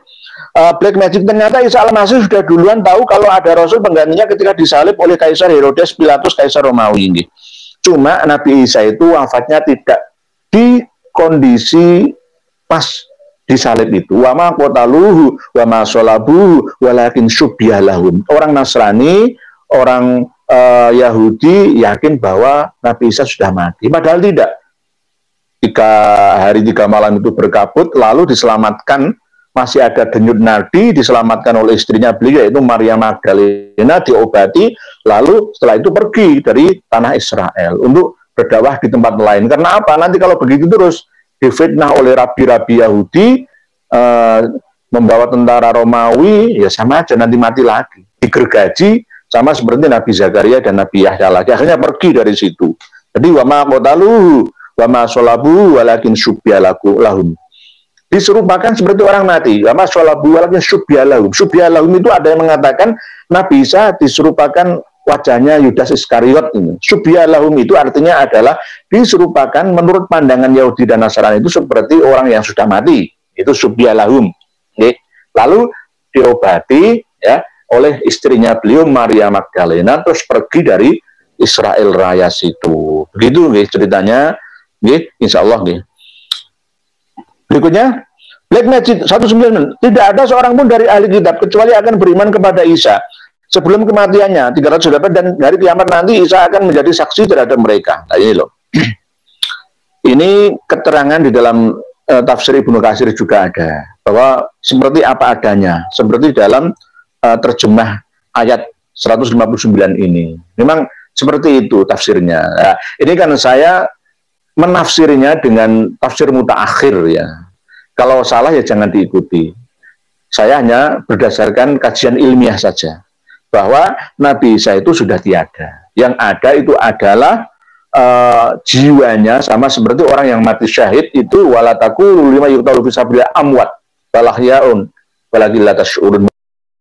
Black Magic, ternyata Isa Al-Masih sudah duluan tahu kalau ada Rasul penggantinya ketika disalib oleh Kaisar Herodes Pilatus Kaisar Romawi. Cuma Nabi Isa itu wafatnya tidak di kondisi pas disalib itu. Wa ma qataluhu wa ma shalabuhu walakin syubbiha lahum. Orang Nasrani, orang Yahudi yakin bahwa Nabi Isa sudah mati, padahal tidak. 3 hari 3 malam itu berkabut, lalu diselamatkan, masih ada denyut nadi, diselamatkan oleh istrinya beliau yaitu Maria Magdalena, diobati, lalu setelah itu pergi dari tanah Israel untuk berdakwah di tempat lain. Karena apa? Nanti kalau begitu terus difitnah oleh rabi-rabi Yahudi, membawa tentara Romawi, ya sama aja nanti mati lagi, digergaji sama seperti Nabi Zakaria dan Nabi Yahya lagi. Akhirnya pergi dari situ. Jadi wa ma qataluhu wa ma shalabu walakin syubbiha lahum. Diserupakan seperti orang mati. Wa ma shalabu walakin syubbiha lahum. Syubbiha lahum itu ada yang mengatakan Nabi Isa diserupakan wajahnya Yudas Iskariot ini. Syubbiha lahum itu artinya adalah diserupakan menurut pandangan Yahudi dan Nasrani itu seperti orang yang sudah mati. Itu syubbiha lahum. Lalu diobati ya oleh istrinya beliau Maria Magdalena, terus pergi dari Israel Raya situ. Begitu ceritanya. Insya Allah. Berikutnya Black Magic 19, tidak ada seorang pun dari ahli kitab kecuali akan beriman kepada Isa sebelum kematiannya 300 dan hari kiamat nanti Isa akan menjadi saksi terhadap mereka. Nah ini loh. Ini keterangan di dalam tafsir Ibnu Katsir juga ada bahwa seperti apa adanya, seperti dalam terjemah ayat 159 ini. Memang seperti itu tafsirnya. Nah, ini kan saya menafsirnya dengan tafsir mutaakhir ya. Kalau salah ya jangan diikuti. Saya hanya berdasarkan kajian ilmiah saja bahwa Nabi Isa itu sudah tiada. Yang ada itu adalah jiwanya sama seperti orang yang mati syahid itu walataku lima yuqtalu fi sabilillah amwat balahyaun walaki la tash'urun.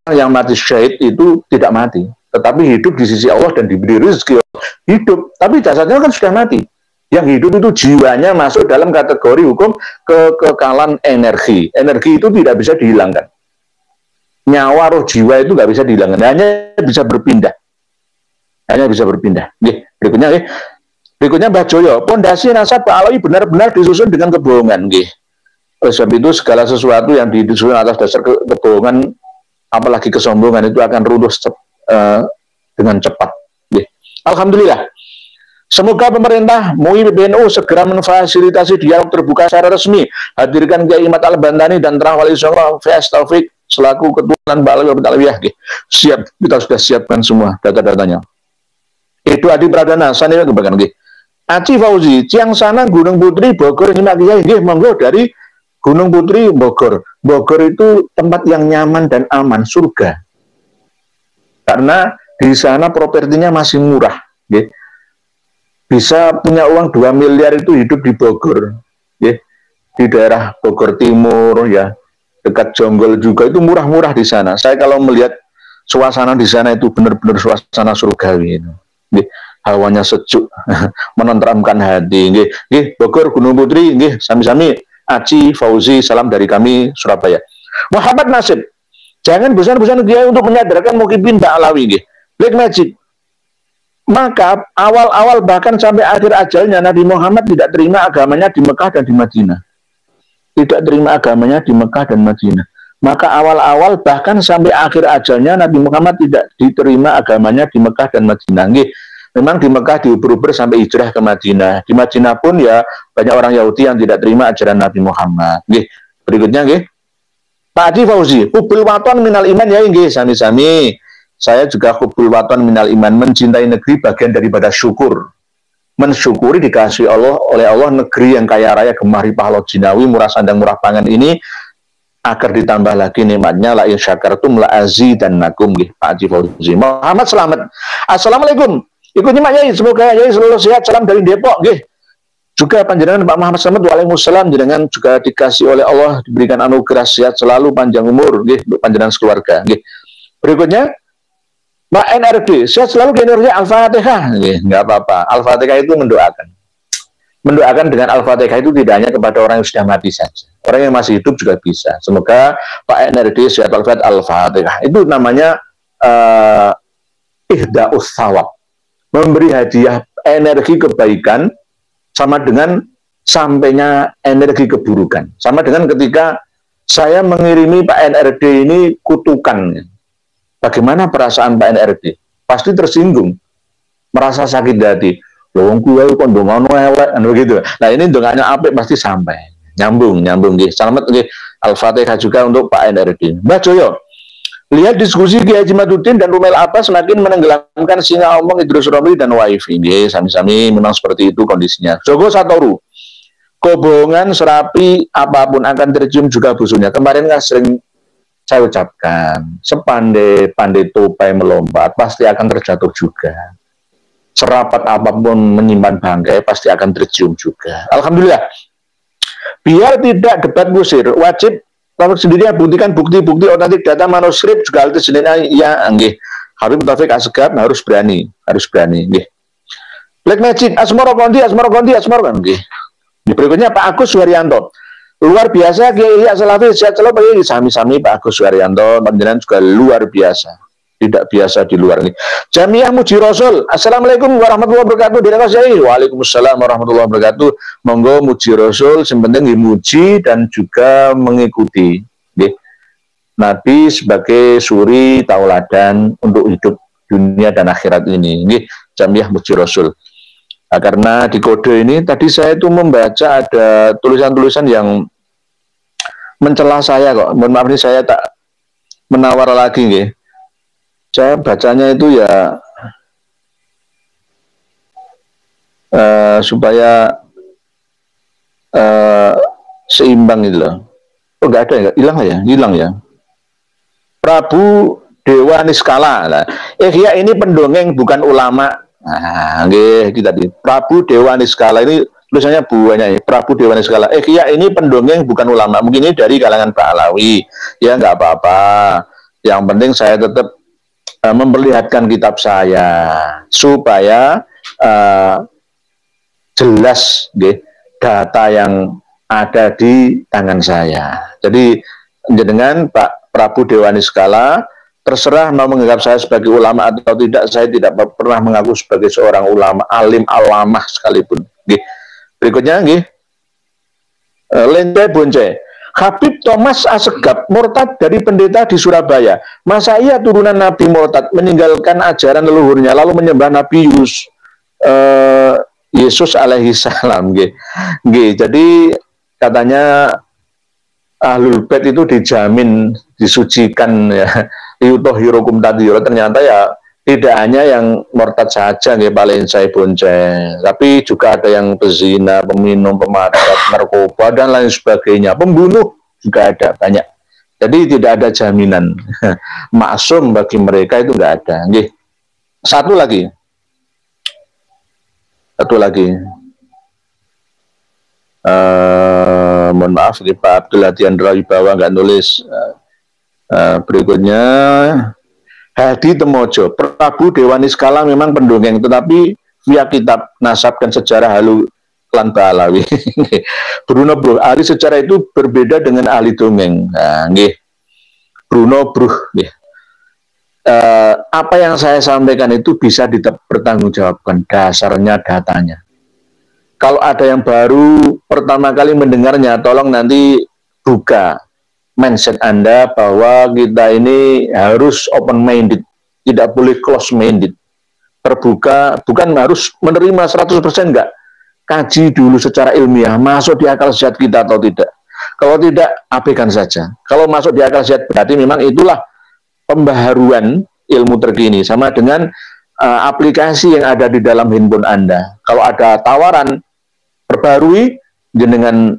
Yang mati syahid itu tidak mati, tetapi hidup di sisi Allah dan diberi rezeki hidup, tapi jasadnya kan sudah mati. Yang hidup itu jiwanya masuk dalam kategori hukum kekekalan energi. Energi itu tidak bisa dihilangkan. Nyawa roh jiwa itu nggak bisa dihilangkan, hanya bisa berpindah. Hanya bisa berpindah. Berikutnya Mbah Joyo, pondasi nasab Pak Alawi benar-benar disusun dengan kebohongan. Oleh sebab itu segala sesuatu yang disusun atas dasar kebohongan, apalagi kesombongan itu akan runtuh dengan cepat. Alhamdulillah. Semoga pemerintah MUI PBNU segera memfasilitasi dialog terbuka secara resmi. Hadirkan Kiai Ahmad Al-Bantani dan Terang Wali Songo VS Taufik selaku ketua Ba'al Alawiyah. Siap, kita sudah siapkan semua data-datanya. Itu Adi Pradana, sana kebakan nggih. Aci Fauzi, Ciang Sana Gunung Putri Bogor nyimak Kiai nggih, monggo dari Gunung Putri Bogor. Bogor itu tempat yang nyaman dan aman, surga. Karena di sana propertinya masih murah, nggih. Bisa punya uang 2 miliar itu hidup di Bogor, ya. Di daerah Bogor Timur, ya, dekat Jonggol juga itu murah-murah di sana. Saya kalau melihat suasana di sana itu benar-benar suasana surgawi, ya. Hawanya sejuk, menenteramkan hati. Nggih, Bogor Gunung Putri, nggih, sami-sami. Aci Fauzi, salam dari kami Surabaya. Muhammad Nasib, jangan bosan-bosan dia untuk menyadarkan Mukibin Ba'alawi, nggih. Black Magic. Maka awal-awal bahkan sampai akhir ajalnya Nabi Muhammad tidak terima agamanya di Mekah dan di Madinah. Tidak terima agamanya di Mekah dan Madinah. Maka awal-awal bahkan sampai akhir ajalnya Nabi Muhammad tidak diterima agamanya di Mekah dan Madinah. Nggih, memang di Mekah diuber-uber sampai hijrah ke Madinah. Di Madinah pun ya banyak orang Yahudi yang tidak terima ajaran Nabi Muhammad. Nggih, berikutnya nggih. Pak Adi Fauzi, hubul waton minal iman ya nggih, sami-sami. Saya juga hubul waton minal iman, mencintai negeri bagian daripada syukur. Mensyukuri dikasih Allah oleh Allah negeri yang kaya raya gemah ripah lo jinawi murah sandang murah pangan ini agar ditambah lagi nikmatnya la in syakartum la azidannakum nggih Pak Haji Fauzi. Muhammad Selamat. Assalamualaikum. Ikut nyimak Yai, semoga Yai selalu sehat. Salam dari Depok nggih. Juga panjenengan Pak Muhammad Selamat waalaikumsalam, jenengan juga dikasih oleh Allah diberikan anugerah sehat selalu panjang umur nggih untuk panjenengan sekeluarga nggih. Berikutnya Pak NRD, saya selalu kinerja Al-Fatihah. Nggak apa-apa. Al-Fatihah itu mendoakan. Mendoakan dengan Al-Fatihah itu tidak hanya kepada orang yang sudah mati saja. Orang yang masih hidup juga bisa. Semoga Pak NRD sehat Al-Fatihah. Itu namanya ihda'us thawab. Memberi hadiah energi kebaikan sama dengan sampainya energi keburukan. Sama dengan ketika saya mengirimi Pak NRD ini kutukan. Bagaimana perasaan Pak NRD? Pasti tersinggung, merasa sakit hati. Lowong kuwi kok ndongono elek kan begitu. Nah, ini ndongane apik pasti sampai. Nyambung nggih. Selamat nggih. Al-Fatihah juga untuk Pak NRD. Mbah Joyo, lihat diskusi Kiai Haji Maduddin dan Rumail Abbas semakin menenggelamkan singa omong Idrus Romli dan Wifi. Nggih, sami-sami memang seperti itu kondisinya. Jogo Satoru, kebohongan serapi apapun akan tercium juga busuknya. Kemarin kan sering saya ucapkan, sepandai-pandai tupai melompat, pasti akan terjatuh juga. Serapat apapun menyimpan bangkai, pasti akan tercium juga. Alhamdulillah. Biar tidak debat kusir, wajib Taufik sendiri buktikan bukti-bukti otentik data manuskrip juga itu sendirinya ya, nggih. Habib Taufik Asegaf harus berani, nggih. Black Magic, Asmoro Kondi, nggih. Di berikutnya Pak Agus Suharyanto. Luar biasa Kiai Asalafi sehat selalu sami-sami Pak Agus Suharyanto, panjenengan juga luar biasa. Tidak biasa di luar ini. Jamiah Muji Rasul. Assalamualaikum warahmatullahi wabarakatuh. Waalaikumsalam warahmatullahi wabarakatuh. Monggo Muji Rasul, yang penting dimuji dan juga mengikuti. Nabi sebagai suri tauladan untuk hidup dunia dan akhirat ini. Ini Jamiah Muji Rasul. Nah, karena di kode ini tadi saya itu membaca ada tulisan-tulisan yang mencela saya kok. Mohon maaf ini saya tak menawar lagi nggih. Saya bacanya itu ya supaya seimbang itu loh. Oh enggak ada ya? Hilang ya. Prabu Dewa Niskala. Nah, Ihya ini pendongeng bukan ulama. Nah, nggih kita tadi. Prabu Dewa Niskala ini tulisannya buahnya ya. Prabu Dewa Niskala. Ihya ini pendongeng bukan ulama. Mungkin ini dari kalangan Ba'alawi. Ya nggak apa-apa. Yang penting saya tetap memperlihatkan kitab saya supaya jelas nggih data yang ada di tangan saya. Jadi dengan Pak Prabu Dewa Niskala terserah mau menganggap saya sebagai ulama atau tidak, saya tidak pernah mengaku sebagai seorang ulama, alim alamah sekalipun. Nggih. Berikutnya nggih. Lente Bonce. Habib Thomas Asegaf murtad dari pendeta di Surabaya. Masa ia turunan Nabi murtad meninggalkan ajaran leluhurnya lalu menyembah Nabi Yunus Yesus alaihi salam. Jadi katanya ahlul bait itu dijamin disucikan ya, yutohirukum tadhira. Ternyata ya tidak hanya yang murtad saja paling saya bonceng, tapi juga ada yang pezina, peminum, pemadat, narkoba dan lain sebagainya, pembunuh juga ada banyak. Jadi tidak ada jaminan maksum bagi mereka, itu nggak ada. Satu lagi mohon maaf Pak Abdul Hadiandra Wibawa nggak nulis. Berikutnya Hadi Temojo, Prabu Dewa Niskala memang pendongeng, tetapi via kitab nasab dan sejarah halu klan Balawi. Bruno Bro, ahli sejarah itu berbeda dengan ahli dongeng. Bruno Bro, apa yang saya sampaikan itu bisa dipertanggungjawabkan, dasarnya datanya. Kalau ada yang baru pertama kali mendengarnya, tolong nanti buka mindset Anda bahwa kita ini harus open minded, tidak boleh close minded. Terbuka, bukan harus menerima 100%, enggak. Kaji dulu secara ilmiah, masuk di akal sehat kita atau tidak. Kalau tidak, abaikan saja. Kalau masuk di akal sehat, berarti memang itulah pembaharuan ilmu terkini, sama dengan aplikasi yang ada di dalam handphone Anda. Kalau ada tawaran, perbarui, dengan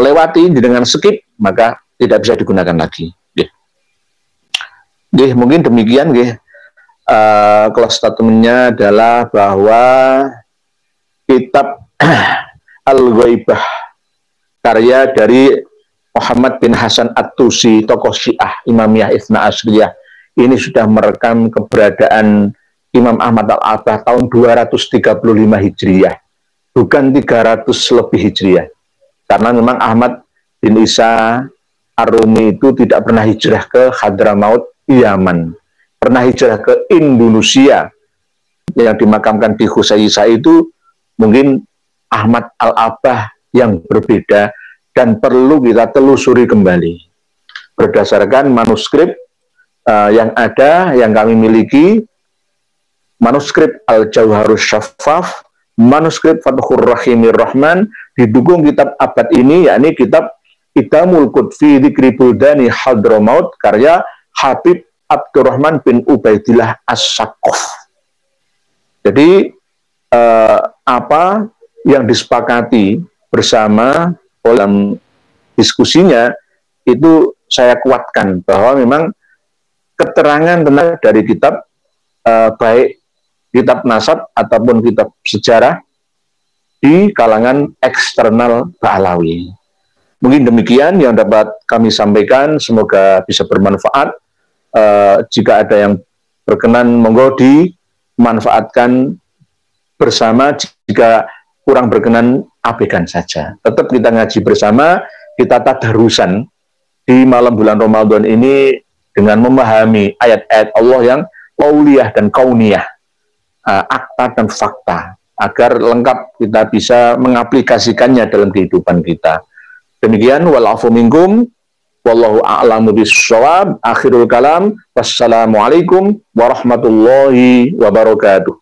lewati, dengan skip, maka tidak bisa digunakan lagi. Mungkin demikian. Close statementnya adalah bahwa kitab Al-Ghaibah karya dari Muhammad bin Hasan At-Tusi, tokoh Syiah Imamiyah Itsna Asriyah, ini sudah merekam keberadaan Imam Ahmad Al-Abbah tahun 235 Hijriyah, bukan 300 lebih Hijriyah. Karena memang Ahmad bin Isa Ar-Rumi itu tidak pernah hijrah ke Hadramaut, Yaman. Pernah hijrah ke Indonesia. Yang dimakamkan di Husaisa itu mungkin Ahmad Al-Abbah yang berbeda dan perlu kita telusuri kembali. Berdasarkan manuskrip yang ada, yang kami miliki, manuskrip Al-Jauharus Syaffaf, manuskrip Fathur Rahimir Rahman, didukung kitab abad ini, yakni kitab Idamul Qutfi Dzikri Buldani Hadramaut karya Habib Abdurrahman bin Ubaidillah As-Saqqaf. Jadi apa yang disepakati bersama dalam diskusinya itu saya kuatkan bahwa memang keterangan tentang dari kitab baik kitab nasab ataupun kitab sejarah di kalangan eksternal Ba'alawi. Mungkin demikian yang dapat kami sampaikan, semoga bisa bermanfaat. Jika ada yang berkenan, monggo dimanfaatkan bersama. Jika kurang berkenan, abaikan saja. Tetap kita ngaji bersama, kita tadarusan di malam bulan Ramadan ini dengan memahami ayat-ayat Allah yang qauliyah dan kauniyah, akta dan fakta, agar lengkap kita bisa mengaplikasikannya dalam kehidupan kita. Demikian, wal afu minkum, wallahu a'lamu bis-shawab. Akhirul kalam, wassalamualaikum warahmatullahi wabarakatuh.